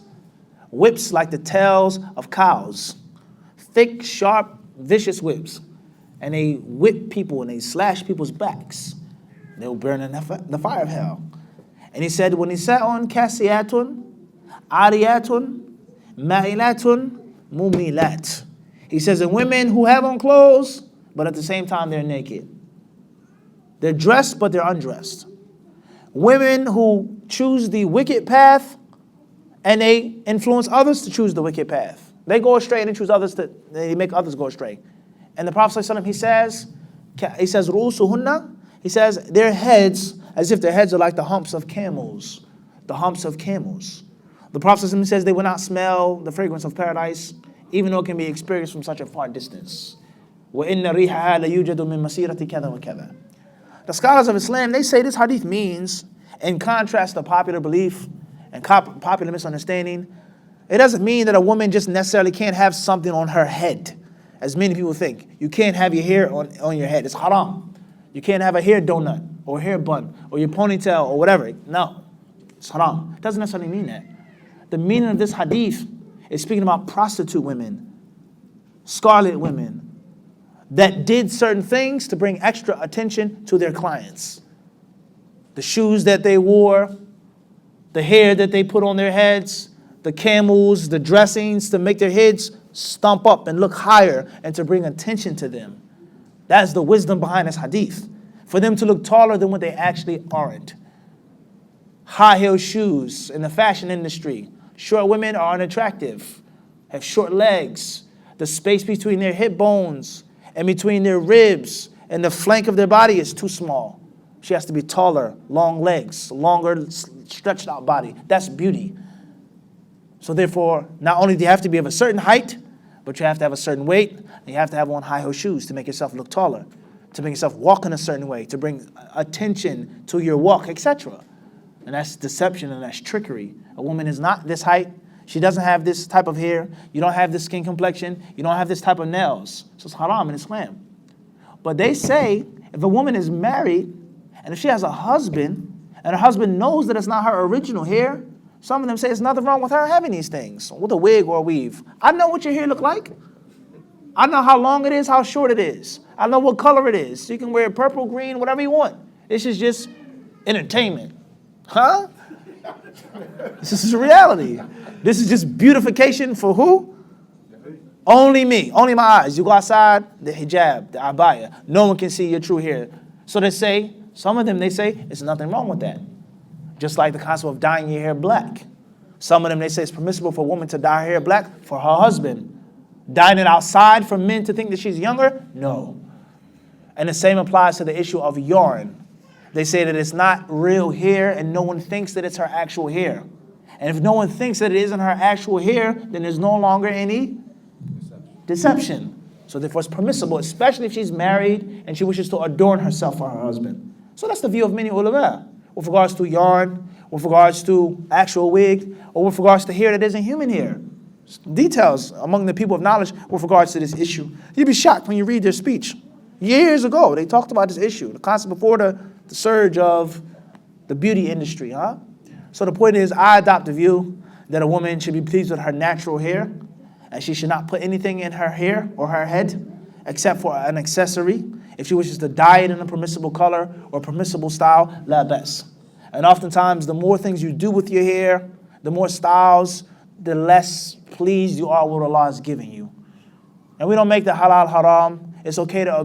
like the tails of cows, thick, sharp, vicious whips, and they whip people and they slash people's backs. They will burn in the fire of hell. And he said, when he sat on kasiyatun, ariyatun, ma'ilatun, mumilat. He says, and women who have on clothes, but at the same time they're naked. They're dressed, but they're undressed. Women who choose the wicked path, and they influence others to choose the wicked path. They go astray and they make others go astray. And the Prophet ﷺ, he says, ru'usuhunna, he says, their heads, as if their heads are like the humps of camels. The humps of camels. The Prophet ﷺ says they will not smell the fragrance of paradise, even though it can be experienced from such a far distance. وَإِنَّ رِيحَهَا لَيُوجَدُ مِن مَسِيرَةِ كَذَا وَكَذَا. The scholars of Islam, they say this hadith means, in contrast to popular belief and popular misunderstanding, it doesn't mean that a woman just necessarily can't have something on her head, as many people think. You can't have your hair on your head. It's haram. You can't have a hair donut or a hair bun or your ponytail or whatever. No, it's haram. It doesn't necessarily mean that. The meaning of this hadith is speaking about prostitute women, scarlet women, that did certain things to bring extra attention to their clients. The shoes that they wore, the hair that they put on their heads, the camels, the dressings to make their heads stump up and look higher and to bring attention to them. That's the wisdom behind this hadith. For them to look taller than what they actually aren't. High heel shoes in the fashion industry. Short women are unattractive, have short legs. The space between their hip bones and between their ribs and the flank of their body is too small. She has to be taller, long legs, longer, stretched out body. That's beauty. So therefore, not only do you have to be of a certain height, but you have to have a certain weight, and you have to have on high heel shoes to make yourself look taller, to make yourself walk in a certain way, to bring attention to your walk, etc. And that's deception and that's trickery. A woman is not this height. She doesn't have this type of hair. You don't have this skin complexion. You don't have this type of nails. So it's haram in Islam. But they say if a woman is married and if she has a husband and her husband knows that it's not her original hair, some of them say there's nothing wrong with her having these things, with a wig or a weave. I know what your hair look like. I know how long it is, how short it is. I know what color it is. So you can wear purple, green, whatever you want. This is just entertainment. Huh? This is reality. This is just beautification for who? Only me. Only my eyes. You go outside, the hijab, the abaya. No one can see your true hair. So they say, some of them, they say, there's nothing wrong with that. Just like the concept of dyeing your hair black. Some of them, they say it's permissible for a woman to dye her hair black for her husband. Dyeing it outside for men to think that she's younger? No. And the same applies to the issue of yarn. They say that it's not real hair and no one thinks that it's her actual hair. And if no one thinks that it isn't her actual hair, then there's no longer any deception. So therefore it's permissible, especially if she's married and she wishes to adorn herself for her husband. So that's the view of many ulama with regards to yarn, with regards to actual wig, or with regards to hair that isn't human hair. Details among the people of knowledge with regards to this issue. You'd be shocked when you read their speech. Years ago, they talked about this issue, the concept before the surge of the beauty industry, huh? So the point is, I adopt the view that a woman should be pleased with her natural hair, and she should not put anything in her hair or her head except for an accessory. If she wishes to dye it in a permissible color or permissible style, la bas. And oftentimes, the more things you do with your hair, the more styles, the less pleased you are with what Allah is giving you. And we don't make the halal haram. It's okay to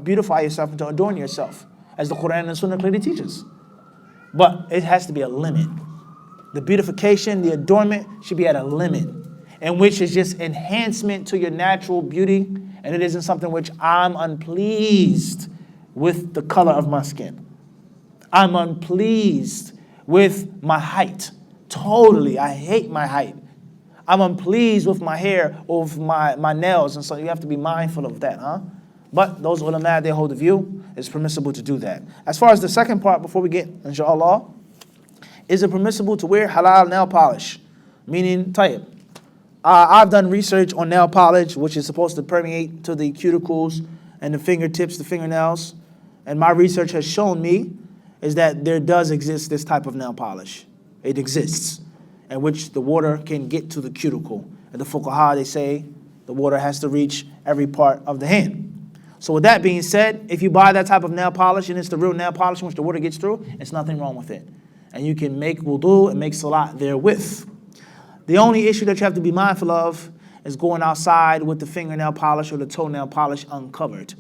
beautify yourself and to adorn yourself, as the Quran and Sunnah clearly teaches. But it has to be a limit. The beautification, the adornment should be at a limit, in which is just enhancement to your natural beauty And it isn't something which I'm unpleased with the color of my skin. I'm unpleased with my height. Totally, I hate my height. I'm unpleased with my hair or with my nails, and so you have to be mindful of that, huh? But those ulama, they hold the view, it's permissible to do that. As far as the second part, before we get, inshallah, is it permissible to wear halal nail polish? Meaning, tayyib. I've done research on nail polish, which is supposed to permeate to the cuticles and the fingertips, the fingernails. And my research has shown me is that there does exist this type of nail polish. It exists, in which the water can get to the cuticle. And the fuqaha, they say the water has to reach every part of the hand. So with that being said, if you buy that type of nail polish and it's the real nail polish in which the water gets through, it's nothing wrong with it. And you can make wudu and make salat therewith. The only issue that you have to be mindful of is going outside with the fingernail polish or the toenail polish uncovered.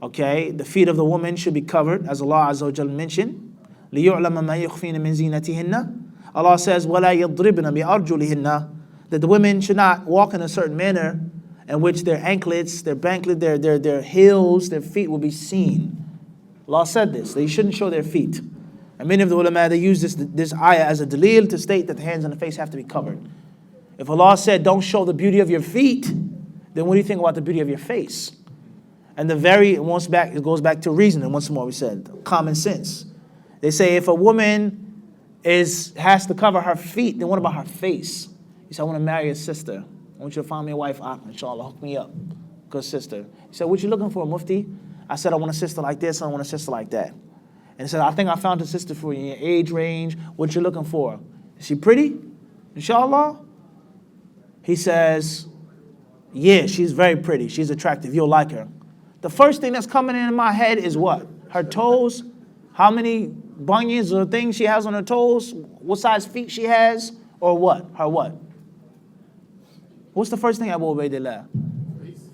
Okay, the feet of the woman should be covered, as Allah Azza wa Jalla mentioned. لِيُعْلَمَ مَا يُخْفِينَ مِنْ زِينَتِهِنَّ. Allah says, وَلَا يَضْرِبْنَ بِأَرْجُلِهِنَّ, that the women should not walk in a certain manner in which their anklets, their heels, their feet will be seen. Allah said this, they shouldn't show their feet. And many of the ulama, they use this ayah as a dalil to state that the hands and the face have to be covered. If Allah said, don't show the beauty of your feet, then what do you think about the beauty of your face? And it goes back to reasoning, once more we said, common sense. They say if a woman has to cover her feet, then what about her face? He said, I want to marry a sister. I want you to find me a wife, inshallah, hook me up. Good sister. He said, what you looking for, Mufti? I said, I want a sister like this, I want a sister like that. And he said, I think I found a sister for you in your age range. What you looking for? Is she pretty? Inshallah? He says, yeah, she's very pretty. She's attractive. You'll like her. The first thing that's coming in my head is what? Her toes? How many bunions or things she has on her toes? What size feet she has? Or what? Her what? What's the first thing Abu Ubaidillah?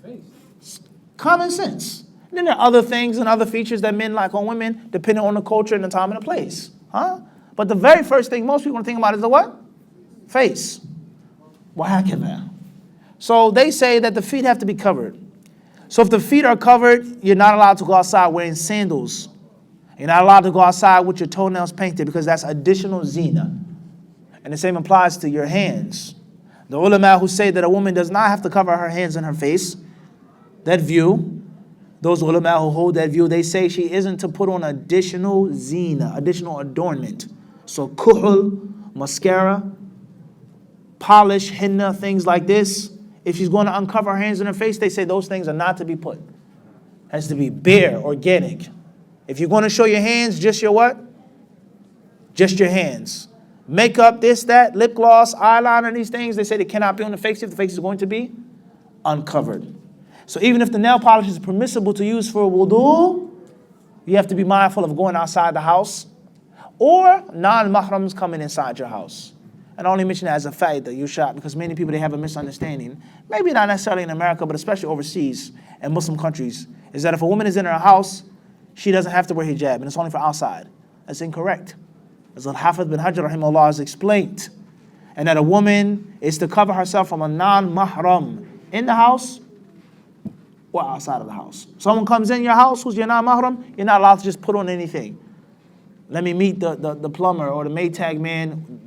Face. Common sense. Then there are other things and other features that men like on women, depending on the culture and the time and the place. Huh? But the very first thing most people think about is the what? Face. وَهَكَذَا. So they say that the feet have to be covered. So if the feet are covered, you're not allowed to go outside wearing sandals. You're not allowed to go outside with your toenails painted because that's additional zina. And the same applies to your hands. The ulama who say that a woman does not have to cover her hands and her face, that view, those ulama who hold that view, they say she isn't to put on additional zina, additional adornment. So kuhul, mascara, polish, henna, things like this. If she's going to uncover her hands and her face, they say those things are not to be put. It has to be bare, organic. If you're going to show your hands, just your what? Just your hands. Makeup, this, that, lip gloss, eyeliner, these things, they say they cannot be on the face if the face is going to be uncovered. So even if the nail polish is permissible to use for wudu, you have to be mindful of going outside the house or non-mahrams coming inside your house. And I only mention that as a faida, you shot, because many people, they have a misunderstanding, maybe not necessarily in America, but especially overseas and Muslim countries, is that if a woman is in her house, she doesn't have to wear hijab, and it's only for outside. That's incorrect. As Al-Hafidh bin Hajar rahimahullah has explained, and that a woman is to cover herself from a non-mahram in the house or outside of the house. Someone comes in your house who's your non-mahram, you're not allowed to just put on anything. Let me meet the plumber or the Maytag man,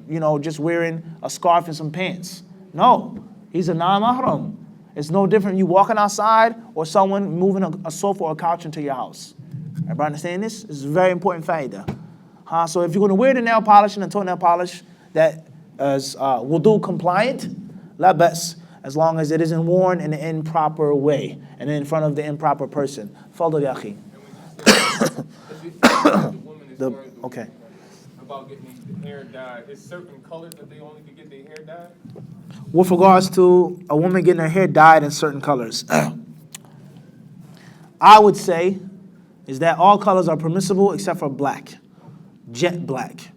just wearing a scarf and some pants. No, he's a non-mahram. It's no different you walking outside or someone moving a sofa or a couch into your house. Everybody understand this? This is a very important faida. So if you're going to wear the nail polish and the toenail polish that is wudu compliant, la bas, as long as it isn't worn in an improper way and in front of the improper person. Fadl ya akhi. Okay. About getting their hair dyed, is certain colors that they only can get their hair dyed? With regards to a woman getting her hair dyed in certain colors, I would say is that all colors are permissible except for black, jet black.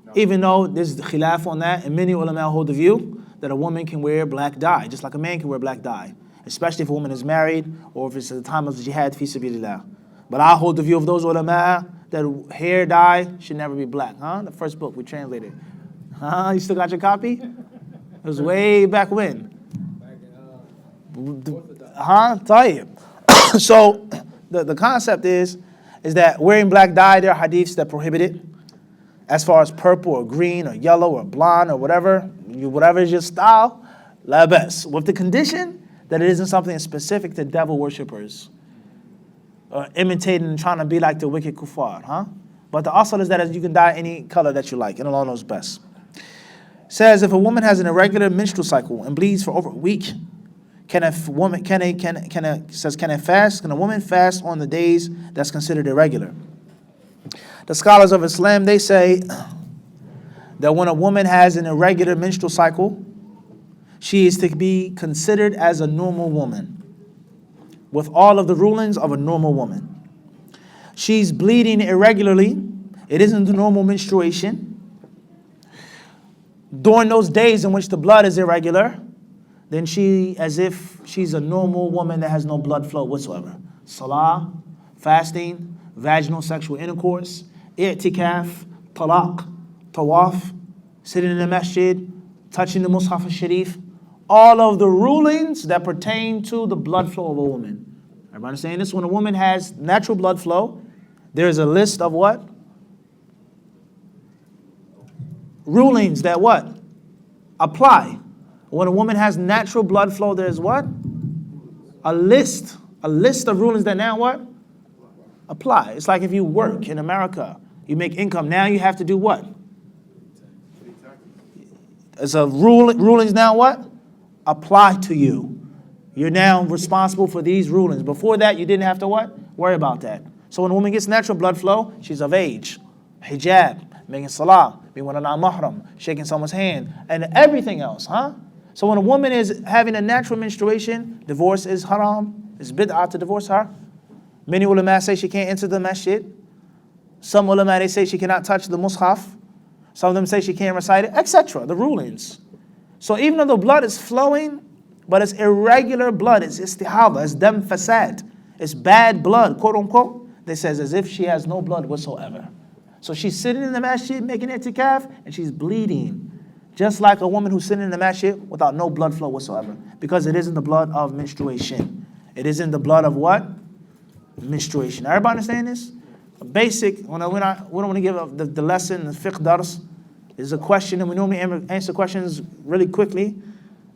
No. Even though there's khilaf on that, and many ulama hold the view that a woman can wear black dye, just like a man can wear black dye, especially if a woman is married or if it's at the time of jihad fi sabilillah. But I hold the view of those ulama that hair dye should never be black. The first book we translated. You still got your copy? It was way back when. Tayyib. So the concept is that wearing black dye, there are hadiths that prohibit it. As far as purple or green or yellow or blonde or whatever is your style, la bas. With the condition that it isn't something specific to devil worshippers, or imitating and trying to be like the wicked kuffar, But the asal is that you can dye any color that you like, and Allah knows best. Says if a woman has an irregular menstrual cycle and bleeds for over a week, can a woman fast on the days that's considered irregular? The scholars of Islam, they say that when a woman has an irregular menstrual cycle, she is to be considered as a normal woman, with all of the rulings of a normal woman. She's bleeding irregularly. It isn't the normal menstruation. During those days in which the blood is irregular, then as if she's a normal woman that has no blood flow whatsoever. Salah, fasting, vaginal sexual intercourse, i'tikaf, talaq, tawaf, sitting in the masjid, touching the mushaf al-sharif, all of the rulings that pertain to the blood flow of a woman. Everybody understand this? When a woman has natural blood flow, there is a list of what? Rulings that what? Apply. When a woman has natural blood flow, there's what? A list of rulings that now what? Apply. It's like if you work in America, you make income, now you have to do what? It's a rulings now what? Apply to you. You're now responsible for these rulings. Before that, you didn't have to what? Worry about that. So when a woman gets natural blood flow, she's of age. Hijab, making salah, being with a non-mahram, shaking someone's hand, and everything else, So when a woman is having a natural menstruation, divorce is haram. It's bid'ah to divorce her. Many ulama say she can't enter the masjid. Some ulama, they say she cannot touch the mushaf. Some of them say she can't recite it, etc. The rulings. So even though the blood is flowing, but it's irregular blood, it's istihada, it's dam fasad, it's bad blood, quote unquote, they says as if she has no blood whatsoever. So she's sitting in the masjid making itikaf and she's bleeding. Just like a woman who's sitting in the masjid without no blood flow whatsoever. Because it isn't the blood of menstruation. It isn't the blood of what? Menstruation. Everybody understand this? A basic, we don't want to give the lesson, the fiqh dars, is a question, and we normally answer questions really quickly,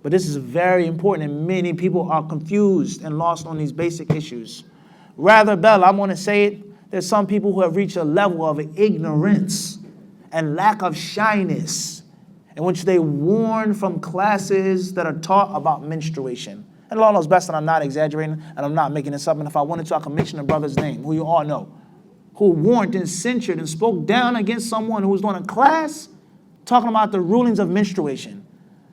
but this is very important, and many people are confused and lost on these basic issues. Rather, Bell, I want to say it, there's some people who have reached a level of ignorance and lack of shyness in which they warn from classes that are taught about menstruation. And Allah knows best that I'm not exaggerating and I'm not making this up, and if I wanted to, I could mention a brother's name, who you all know, who warned and censured and spoke down against someone who was doing a class talking about the rulings of menstruation.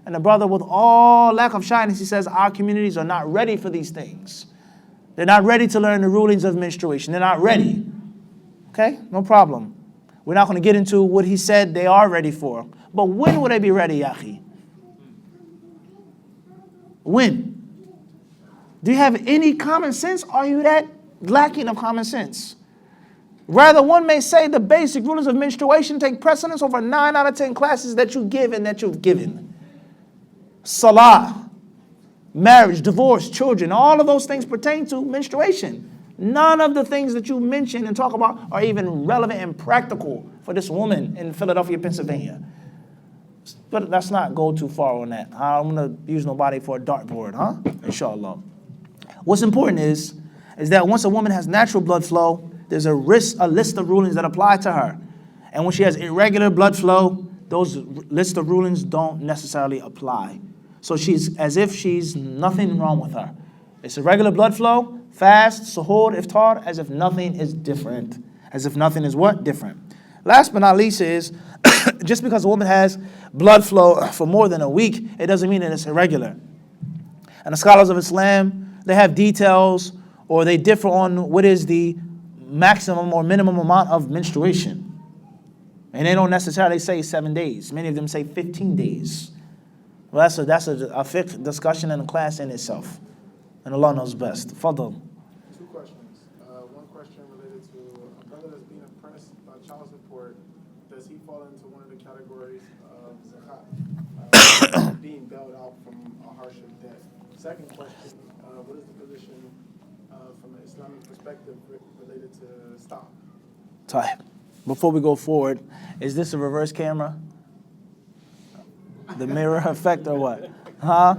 And the brother, with all lack of shyness, he says, our communities are not ready for these things. They're not ready to learn the rulings of menstruation. They're not ready. Okay, no problem. We're not going to get into what he said they are ready for. But when will they be ready, Yahi? When? Do you have any common sense? Are you that lacking of common sense? Rather, one may say the basic rulings of menstruation take precedence over 9 out of 10 classes that you give and that you've given. Salah, marriage, divorce, children, all of those things pertain to menstruation. None of the things that you mention and talk about are even relevant and practical for this woman in Philadelphia, Pennsylvania. But let's not go too far on that. I'm going to use nobody for a dartboard, Inshallah. What's important is that once a woman has natural blood flow, there's a list of rulings that apply to her. And when she has irregular blood flow, those list of rulings don't necessarily apply. So she's as if she's nothing wrong with her. It's irregular blood flow, fast, suhoor, iftar, as if nothing is different. As if nothing is what? Different. Last but not least is, just because a woman has blood flow for more than a week, it doesn't mean that it's irregular. And the scholars of Islam, they have details, or they differ on what is the maximum or minimum amount of menstruation. And they don't necessarily say 7 days. Many of them say 15 days. Well, that's a fiqh discussion in a class in itself. And Allah knows best. Fadl. 2 questions. One question related to a brother that's being oppressed by child support. Does he fall into one of the categories of zakat, being bailed out from a hardship debt? Second question, what is the position from an Islamic perspective related to stock? Type. Before we go forward, is this a reverse camera? The mirror effect or what? Huh?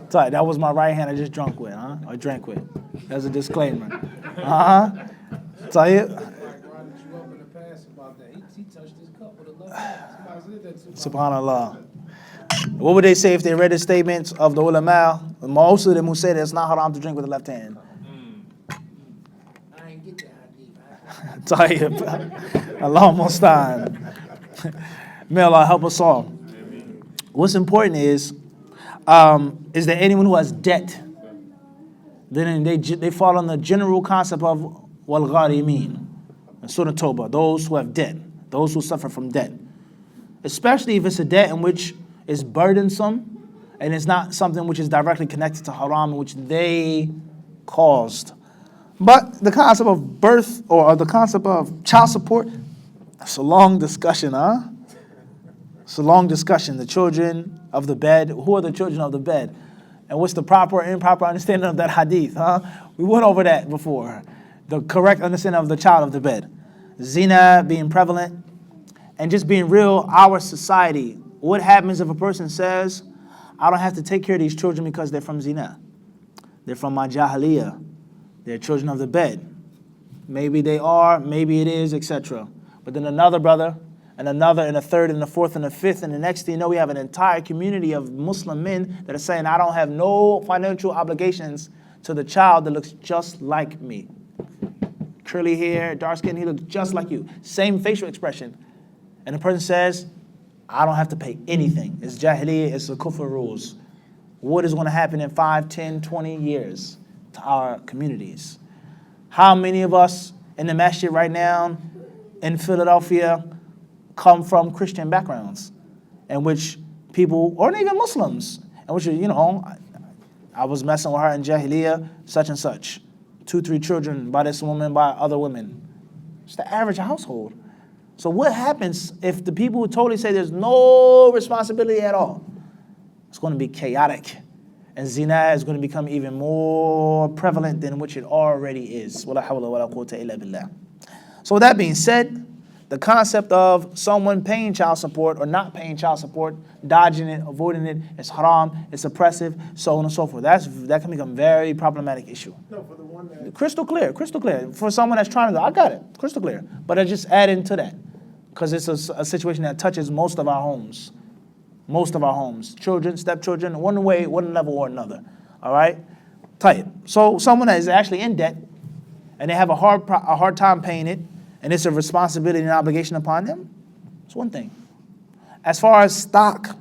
Type. That was my right hand I just drunk with, huh? Or drank with. That's a disclaimer. Type. Subhanallah. What would they say if they read the statements of the ulama? Most of them who say that it's not haram to drink with the left hand. I ain't get that hadith. Tayyib. Allah Mustaan. May Allah help us all. What's important is there anyone who has debt? Then they fall on the general concept of wal gharimin, Surah Tawbah, those who have debt, those who suffer from debt. Especially if it's a debt in which is burdensome and it's not something which is directly connected to haram, which they caused. But the concept of birth or the concept of child support, it's a long discussion, huh? It's a long discussion. The children of the bed, who are the children of the bed? And what's the proper or improper understanding of that hadith, huh? We went over that before. The correct understanding of the child of the bed. Zina being prevalent and just being real, our society. What happens if a person says, I don't have to take care of these children because they're from zina. They're from my jahiliyyah. They're children of the bed. Maybe they are, maybe it is, etc. But then another brother, and another, and a third, and a fourth, and a fifth, and the next thing you know, we have an entire community of Muslim men that are saying, I don't have no financial obligations to the child that looks just like me. Curly hair, dark skin, he looks just like you. Same facial expression. And the person says, I don't have to pay anything. It's jahiliyyah, it's the kufr rules. What is going to happen in 5, 10, 20 years to our communities? How many of us in the masjid right now in Philadelphia come from Christian backgrounds in which people, or even Muslims, in which, I was messing with her in jahiliyyah, such and such. 2, 3 children by this woman, by other women. It's the average household. So what happens if the people who totally say there's no responsibility at all? It's going to be chaotic. And zina is going to become even more prevalent than which it already is. Wala hawla wala quwwata illa billah. So with that being said, the concept of someone paying child support or not paying child support, dodging it, avoiding it, it's haram, it's oppressive, so on and so forth. That can become a very problematic issue. No, for the one that... Crystal clear. For someone that's trying to go, I got it, crystal clear. But I just add into that because it's a situation that touches most of our homes. Most of our homes. Children, stepchildren, one way, one level or another. All right? Tight. So someone that is actually in debt and they have a hard time paying it, and it's a responsibility and obligation upon them, it's one thing. As far as stock,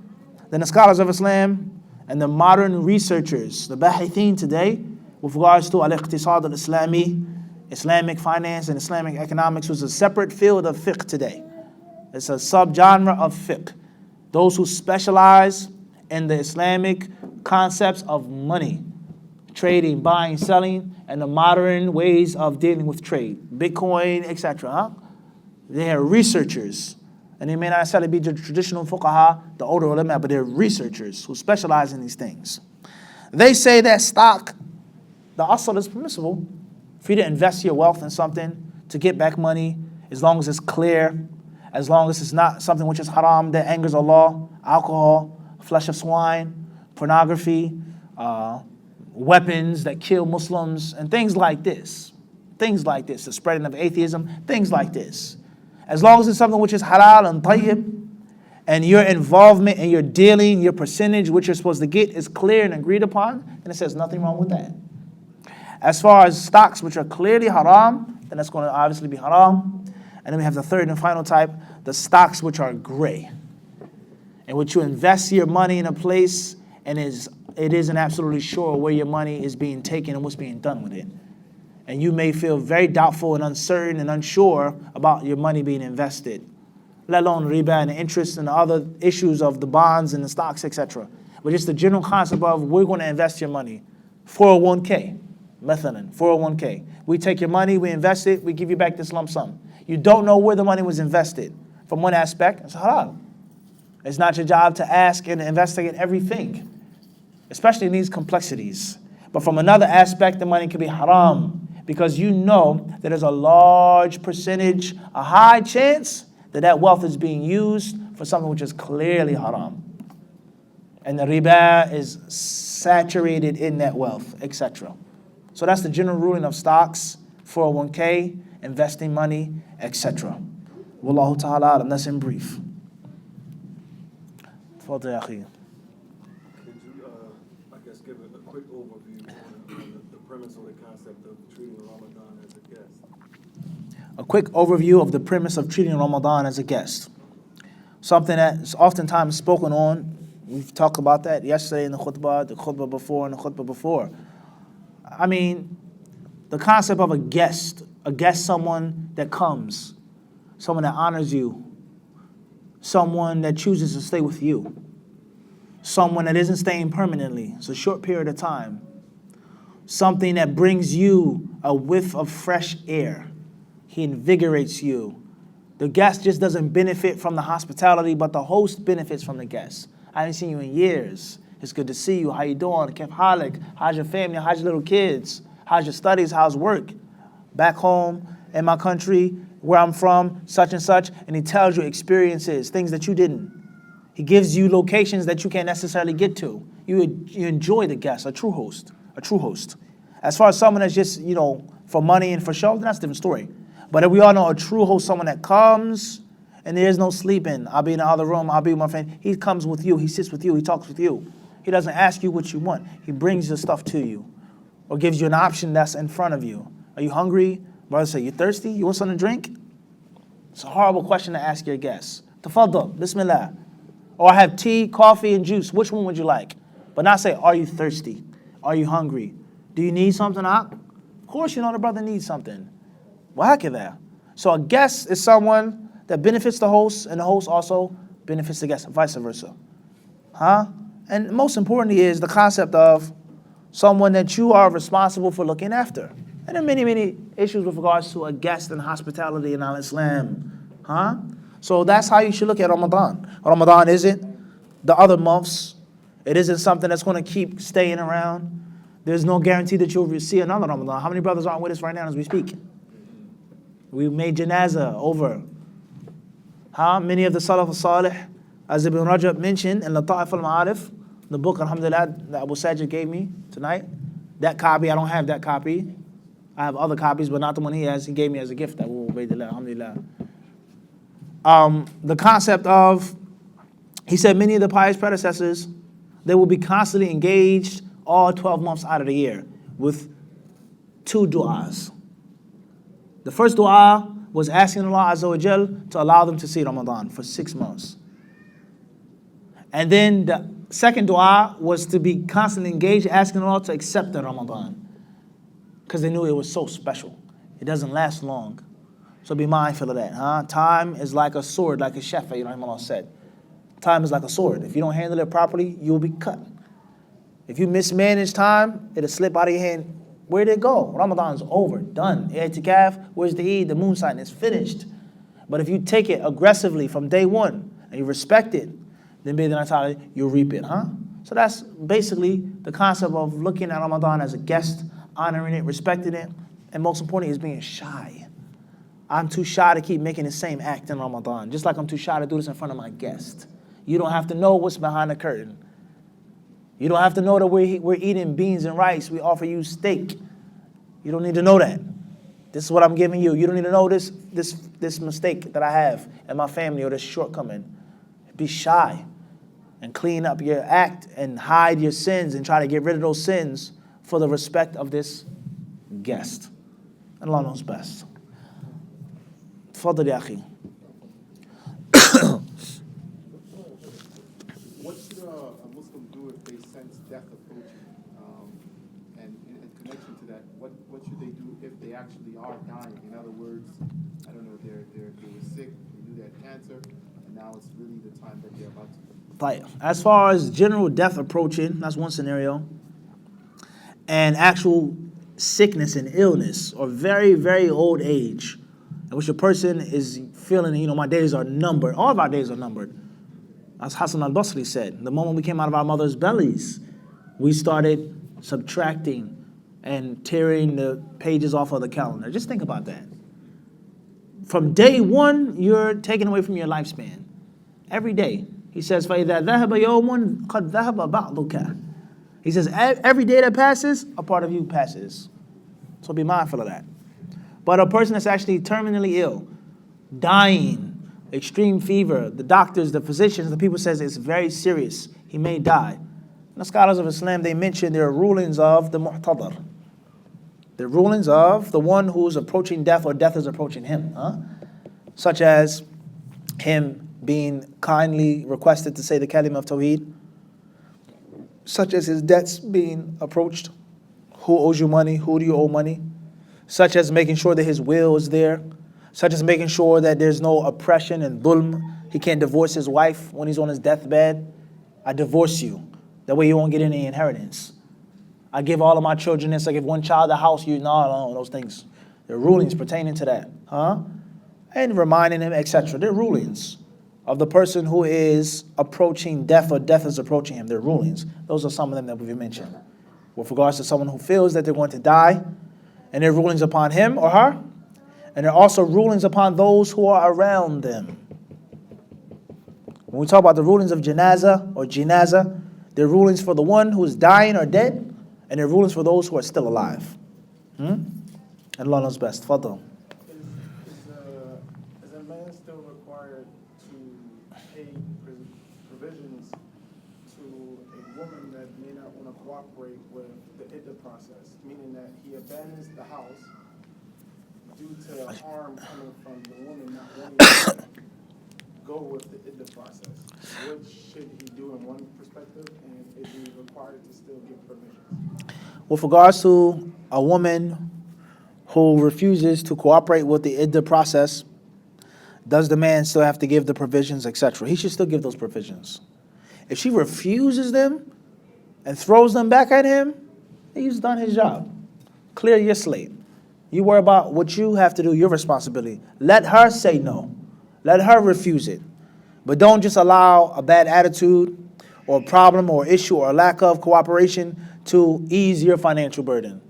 then the scholars of Islam and the modern researchers, the bahithin today, with regards to al-iqtisad al-Islami, Islamic finance and Islamic economics, was a separate field of fiqh today. It's a subgenre of fiqh. Those who specialize in the Islamic concepts of money, trading, buying, selling, and the modern ways of dealing with trade, Bitcoin, etc. Huh? They are researchers, and they may not necessarily be the traditional fuqaha, the older ulama, but they're researchers who specialize in these things. They say that stock, the asl is permissible for you to invest your wealth in something to get back money, as long as it's clear, as long as it's not something which is haram that angers Allah, alcohol, flesh of swine, pornography, weapons that kill Muslims, and things like this. Things like this, the spreading of atheism, things like this. As long as it's something which is halal and tayyib, and your involvement and your dealing, your percentage, which you're supposed to get, is clear and agreed upon, then it says nothing wrong with that. As far as stocks which are clearly haram, then that's going to obviously be haram. And then we have the third and final type, the stocks which are gray, in which you invest your money in a place and it isn't absolutely sure where your money is being taken and what's being done with it. And you may feel very doubtful and uncertain and unsure about your money being invested, let alone riba and the interest and the other issues of the bonds and the stocks, etc. But just the general concept of we're going to invest your money. 401k, methalan, 401k. We take your money, we invest it, we give you back this lump sum. You don't know where the money was invested. From one aspect, it's halal. It's not your job to ask and investigate everything, especially in these complexities. But from another aspect, the money can be haram because you know that there's a large percentage, a high chance that that wealth is being used for something which is clearly haram. And the riba is saturated in that wealth, etc. So that's the general ruling of stocks, 401k, investing money, etc. Wallahu ta'ala alam. That's in brief. Tfadal ya akhi. Could you, I guess, give a quick overview on the premise or the concept of treating Ramadan as a guest? A quick overview of the premise of treating Ramadan as a guest. Something that is oftentimes spoken on. We've talked about that yesterday in the khutbah before, and the khutbah before. I mean, the concept of a guest, someone that comes, someone that honors you, someone that chooses to stay with you, someone that isn't staying permanently. It's a short period of time. Something that brings you a whiff of fresh air. He invigorates you. The guest just doesn't benefit from the hospitality, but the host benefits from the guest. I haven't seen you in years. It's good to see you. How you doing? Kef halik? How's your family? How's your little kids? How's your studies? How's work? Back home in my country, where I'm from, such and such. And he tells you experiences, things that you didn't. He gives you locations that you can't necessarily get to. You enjoy the guest, a true host. As far as someone that's just, for money and for show, that's a different story. But if we all know a true host, someone that comes and there's no sleeping. I'll be in the other room. I'll be with my friend. He comes with you. He sits with you. He talks with you. He doesn't ask you what you want. He brings the stuff to you or gives you an option that's in front of you. Are you hungry? Brother say, you thirsty? You want something to drink? It's a horrible question to ask your guests. Tafaddal, bismillah. Or I have tea, coffee, and juice. Which one would you like? But not say, are you thirsty? Are you hungry? Do you need something? Of course you know the brother needs something. Wahakadha. So a guest is someone that benefits the host, and the host also benefits the guest, vice versa. And most importantly is the concept of someone that you are responsible for looking after. And there are many, many issues with regards to a guest and hospitality in Islam. So that's how you should look at Ramadan. Ramadan isn't the other months. It isn't something that's going to keep staying around. There's no guarantee that you'll see another Ramadan. How many brothers aren't with us right now as we speak? We made janazah over. Many of the Salaf al-Salih, as Ibn Rajab mentioned in Lata'if al-Ma'arif, the book, alhamdulillah, that Abu Sajid gave me tonight. That copy, I don't have that copy. I have other copies, but not the one he has. He gave me as a gift. Alhamdulillah. The concept of, he said many of the pious predecessors, they will be constantly engaged all 12 months out of the year with 2 du'as. The first du'a was asking Allah Azza wa Jal to allow them to see Ramadan for 6 months. And then the second dua was to be constantly engaged, asking Allah to accept the Ramadan. Because they knew it was so special. It doesn't last long. So be mindful of that. Time is like a sword, like a Shafi'i, Allah said. Time is like a sword. If you don't handle it properly, you'll be cut. If you mismanage time, it'll slip out of your hand. Where'd it go? Ramadan's over, done. I'tikaf, where's the Eid? The moon sign is finished. But if you take it aggressively from day one and you respect it, then you'll reap it, So that's basically the concept of looking at Ramadan as a guest, honoring it, respecting it, and most importantly is being shy. I'm too shy to keep making the same act in Ramadan, just like I'm too shy to do this in front of my guest. You don't have to know what's behind the curtain. You don't have to know that we're eating beans and rice. We offer you steak. You don't need to know that. This is what I'm giving you. You don't need to know this mistake that I have in my family or this shortcoming. Be shy and clean up your act and hide your sins and try to get rid of those sins for the respect of this guest. And Allah knows best. Tfadal ya akhi. What should a Muslim do if they sense death approaching? And in connection to that, what should they do if they actually are dying? In other words, I don't know, they were sick, they knew they had cancer, and now it's really the time that they're about to. As far as general death approaching, that's one scenario. And actual sickness and illness or very, very old age, in which a person is feeling, my days are numbered. All of our days are numbered. As Hassan al-Basri said, the moment we came out of our mother's bellies, we started subtracting and tearing the pages off of the calendar. Just think about that. From day one, you're taken away from your lifespan. Every day. He says, فَإِذَا ذَهَبَ يَوْمٌ قَدْ ذَهَبَ بَعْضُكَ. He says, every day that passes, a part of you passes. So be mindful of that. But a person that's actually terminally ill, dying, extreme fever, the doctors, the physicians, the people says it's very serious. He may die. The scholars of Islam, they mention there are rulings of the mu'tadar. The rulings of the one who's approaching death or death is approaching him. Such as him being kindly requested to say the kalima of Tawheed. Such as his debts being approached. Who owes you money? Who do you owe money? Such as making sure that his will is there. Such as making sure that there's no oppression and dhulm. He can't divorce his wife when he's on his deathbed. I divorce you. That way you won't get any inheritance. I give all of my children this. I give one child a house. No, those things. There are rulings pertaining to that. And reminding him, etc. There are rulings of the person who is approaching death or death is approaching him. There are rulings. Those are some of them that we've mentioned. With regards to someone who feels that they're going to die, and there are rulings upon him or her, and there are also rulings upon those who are around them. When we talk about the rulings of janaza or jinaza, there are rulings for the one who is dying or dead, and there are rulings for those who are still alive. And Allah knows best. Fadl. Is a man still required to pay provisions to a woman that may not want to cooperate with the iddah process, meaning that he abandons the house due to harm coming from the woman not wanting to go with the iddah process? What should he do in one perspective, and is he required to still give provisions? With regards to a woman who refuses to cooperate with the iddah process, does the man still have to give the provisions, etc.? He should still give those provisions. If she refuses them and throws them back at him, he's done his job. Clear your slate. You worry about what you have to do, your responsibility. Let her say no. Let her refuse it. But don't just allow a bad attitude or problem or issue or lack of cooperation to ease your financial burden.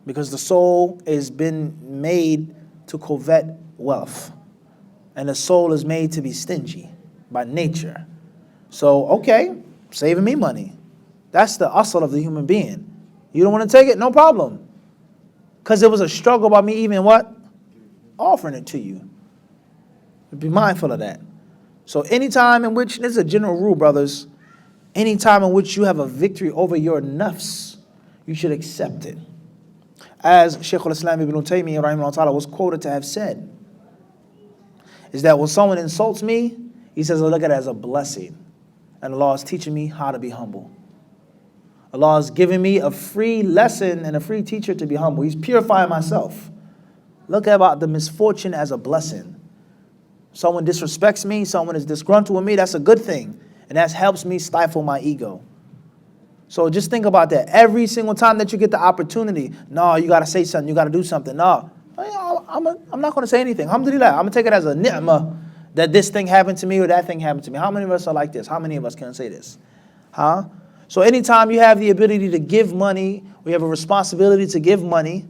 Because the soul has been made to covet wealth. And the soul is made to be stingy by nature. So, okay, saving me money. That's the asl of the human being. You don't want to take it? No problem. Because it was a struggle by me even what? Offering it to you. Be mindful of that. So anytime in which, this is a general rule, brothers, anytime in which you have a victory over your nafs, you should accept it. As Shaykh al-Islam ibn Taymiyyah rahimahullah was quoted to have said, is that when someone insults me, he says, I look at it as a blessing. And Allah is teaching me how to be humble. Allah is giving me a free lesson and a free teacher to be humble. He's purifying myself. Look about the misfortune as a blessing. Someone disrespects me, someone is disgruntled with me, that's a good thing. And that helps me stifle my ego. So just think about that. Every single time that you get the opportunity, no, you got to say something, you got to do something. No, I'm not going to say anything. Alhamdulillah, I'm going to take it as a ni'mah that this thing happened to me or that thing happened to me. How many of us are like this? How many of us can say this? So anytime you have the ability to give money, we have a responsibility to give money,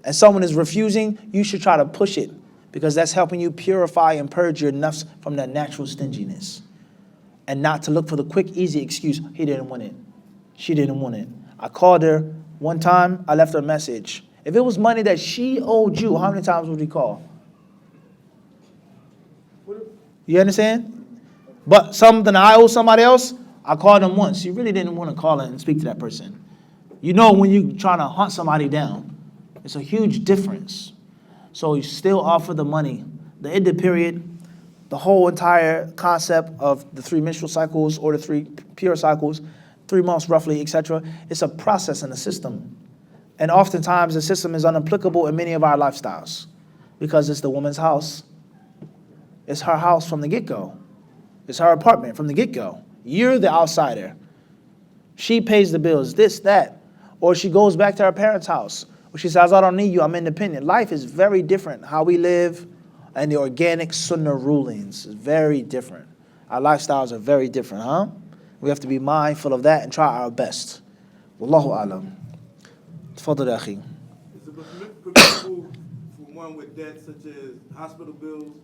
and someone is refusing, you should try to push it. Because that's helping you purify and purge your nafs from that natural stinginess. And not to look for the quick, easy excuse, he didn't want it. She didn't want it. I called her one time, I left her a message. If it was money that she owed you, how many times would you call? You understand? But something I owe somebody else, I called them once. You really didn't want to call her and speak to that person. You know when you're trying to hunt somebody down, it's a huge difference. So you still offer the money. The iddah period, the whole entire concept of the 3 menstrual cycles or the 3 pure cycles, 3 months roughly, etc. It's a process and a system. And oftentimes the system is unapplicable in many of our lifestyles because it's the woman's house. It's her house from the get-go. It's her apartment from the get-go. You're the outsider. She pays the bills, this, that. Or she goes back to her parents' house. Or she says, I don't need you, I'm independent. Life is very different. How we live and the organic sunnah rulings is very different. Our lifestyles are very different, We have to be mindful of that and try our best. Wallahu alam. Tafadal ya akhi. Is it permissible for one with debts such as hospital bills,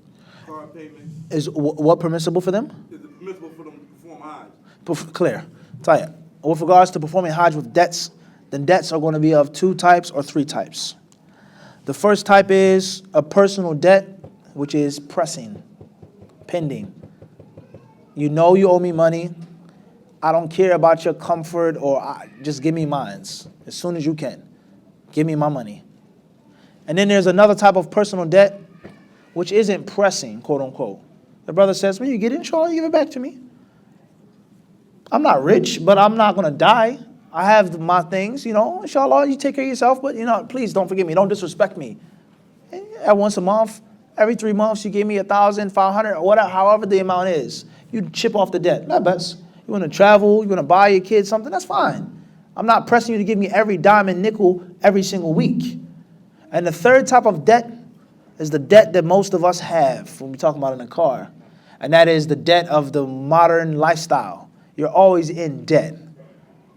car payments? Is what permissible for them? Is it permissible for them to perform Hajj? Clear. Tayyib. With regards to performing Hajj with debts, then debts are going to be of 2 types or 3 types. The first type is a personal debt, which is pressing, pending. You know you owe me money. I don't care about your comfort just give me mines as soon as you can. Give me my money. And then there's another type of personal debt, which isn't pressing, quote unquote. The brother says, when you get it, inshallah, you give it back to me. I'm not rich, but I'm not going to die. I have my things, inshallah, you take care of yourself, but, please don't forget me. Don't disrespect me. Once a month, every 3 months, you give me 1,000, 500, or whatever, however the amount is. You chip off the debt. Not best. You want to travel, you want to buy your kids something, that's fine. I'm not pressing you to give me every dime and nickel every single week. And the third type of debt is the debt that most of us have when we talk about in a car. And that is the debt of the modern lifestyle. You're always in debt.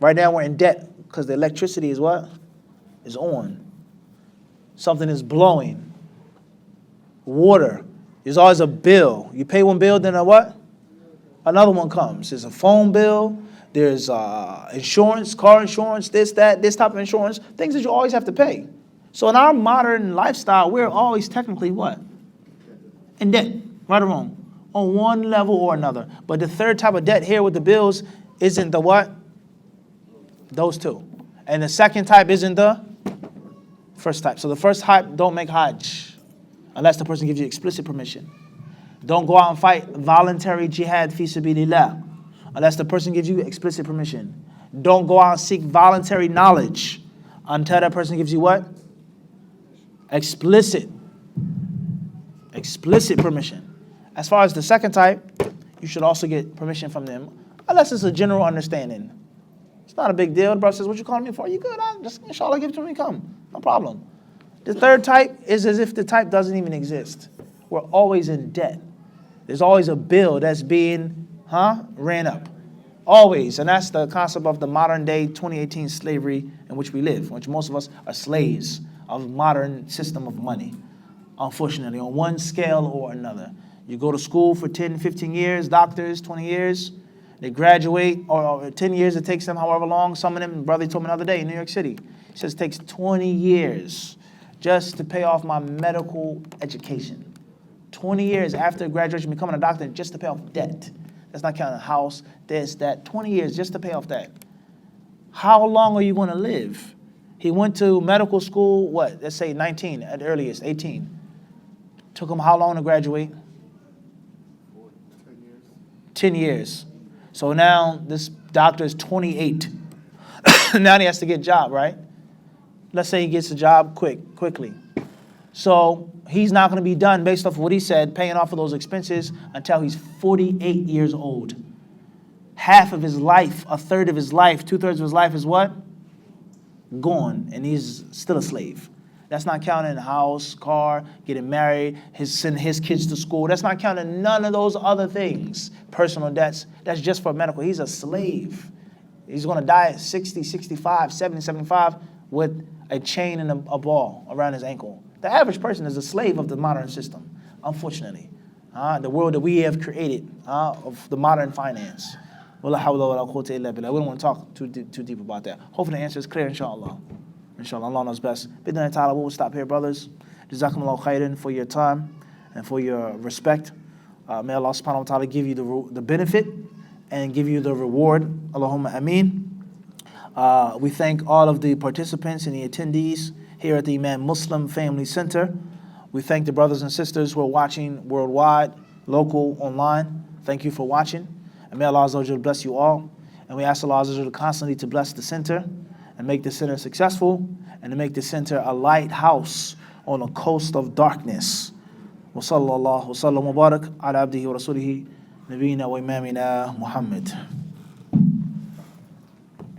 Right now we're in debt because the electricity is what? Is on. Something is blowing. Water. There's always a bill. You pay one bill, then a what? Another one comes. There's a phone bill. There's insurance, car insurance, this type of insurance. Things that you always have to pay. So in our modern lifestyle, we're always technically what? In debt. Right or wrong? On one level or another. But the third type of debt here with the bills isn't the what? Those 2. And the second type isn't the first type. So the first type, don't make Hajj unless the person gives you explicit permission. Don't go out and fight voluntary jihad fi sabilillah unless the person gives you explicit permission. Don't go out and seek voluntary knowledge until that person gives you what? Explicit permission. As far as the second type, you should also get permission from them unless it's a general understanding. It's not a big deal. The brother says, what you calling me for? You good? I'll just, inshallah, give it to me. Come. No problem. The third type is as if the type doesn't even exist. We're always in debt. There's always a bill that's being ran up. Always. And that's the concept of the modern day 2018 slavery in which we live, in which most of us are slaves of modern system of money. Unfortunately, on one scale or another. You go to school for 10, 15 years, doctors, 20 years. They graduate, or 10 years it takes them, however long. Some of them, brother told me the other day in New York City, he says it takes 20 years just to pay off my medical education. 20 years after graduation, becoming a doctor just to pay off debt. That's not counting a house, this, that. 20 years just to pay off that. How long are you going to live? He went to medical school, let's say 19 at the earliest, 18. Took him how long to graduate? 10 years. So now this doctor is 28. Now he has to get a job, right? Let's say he gets a job quickly. So he's not going to be done based off of what he said, paying off of those expenses until he's 48 years old. Half of his life, a third of his life, 2/3 of his life is what? Gone, and he's still a slave. That's not counting house, car, getting married, sending his kids to school. That's not counting none of those other things. Personal debts, that's just for medical. He's a slave. He's going to die at 60, 65, 70, 75 with a chain and a ball around his ankle. The average person is a slave of the modern system, unfortunately. The world that we have created of the modern finance. We don't want to talk too deep about that. Hopefully the answer is clear, inshallah. Inshallah, Allah knows best. Bidna ta'ala, we'll stop here, brothers. Jazakumullahu khairan for your time and for your respect. May Allah subhanahu wa ta'ala give you the benefit and give you the reward. Allahumma ameen. We thank all of the participants and the attendees here at the Imam Muslim Family Center. We thank the brothers and sisters who are watching worldwide, local, online. Thank you for watching. And may Allah Azza wa Jalla bless you all. And we ask Allah Azza wa Jalla constantly to bless the center and make the center successful and to make the center a lighthouse on a coast of darkness. Wa sallallahu wa sallam wa barak ala abdihi wa rasulihi nabiyina wa imamina Muhammad.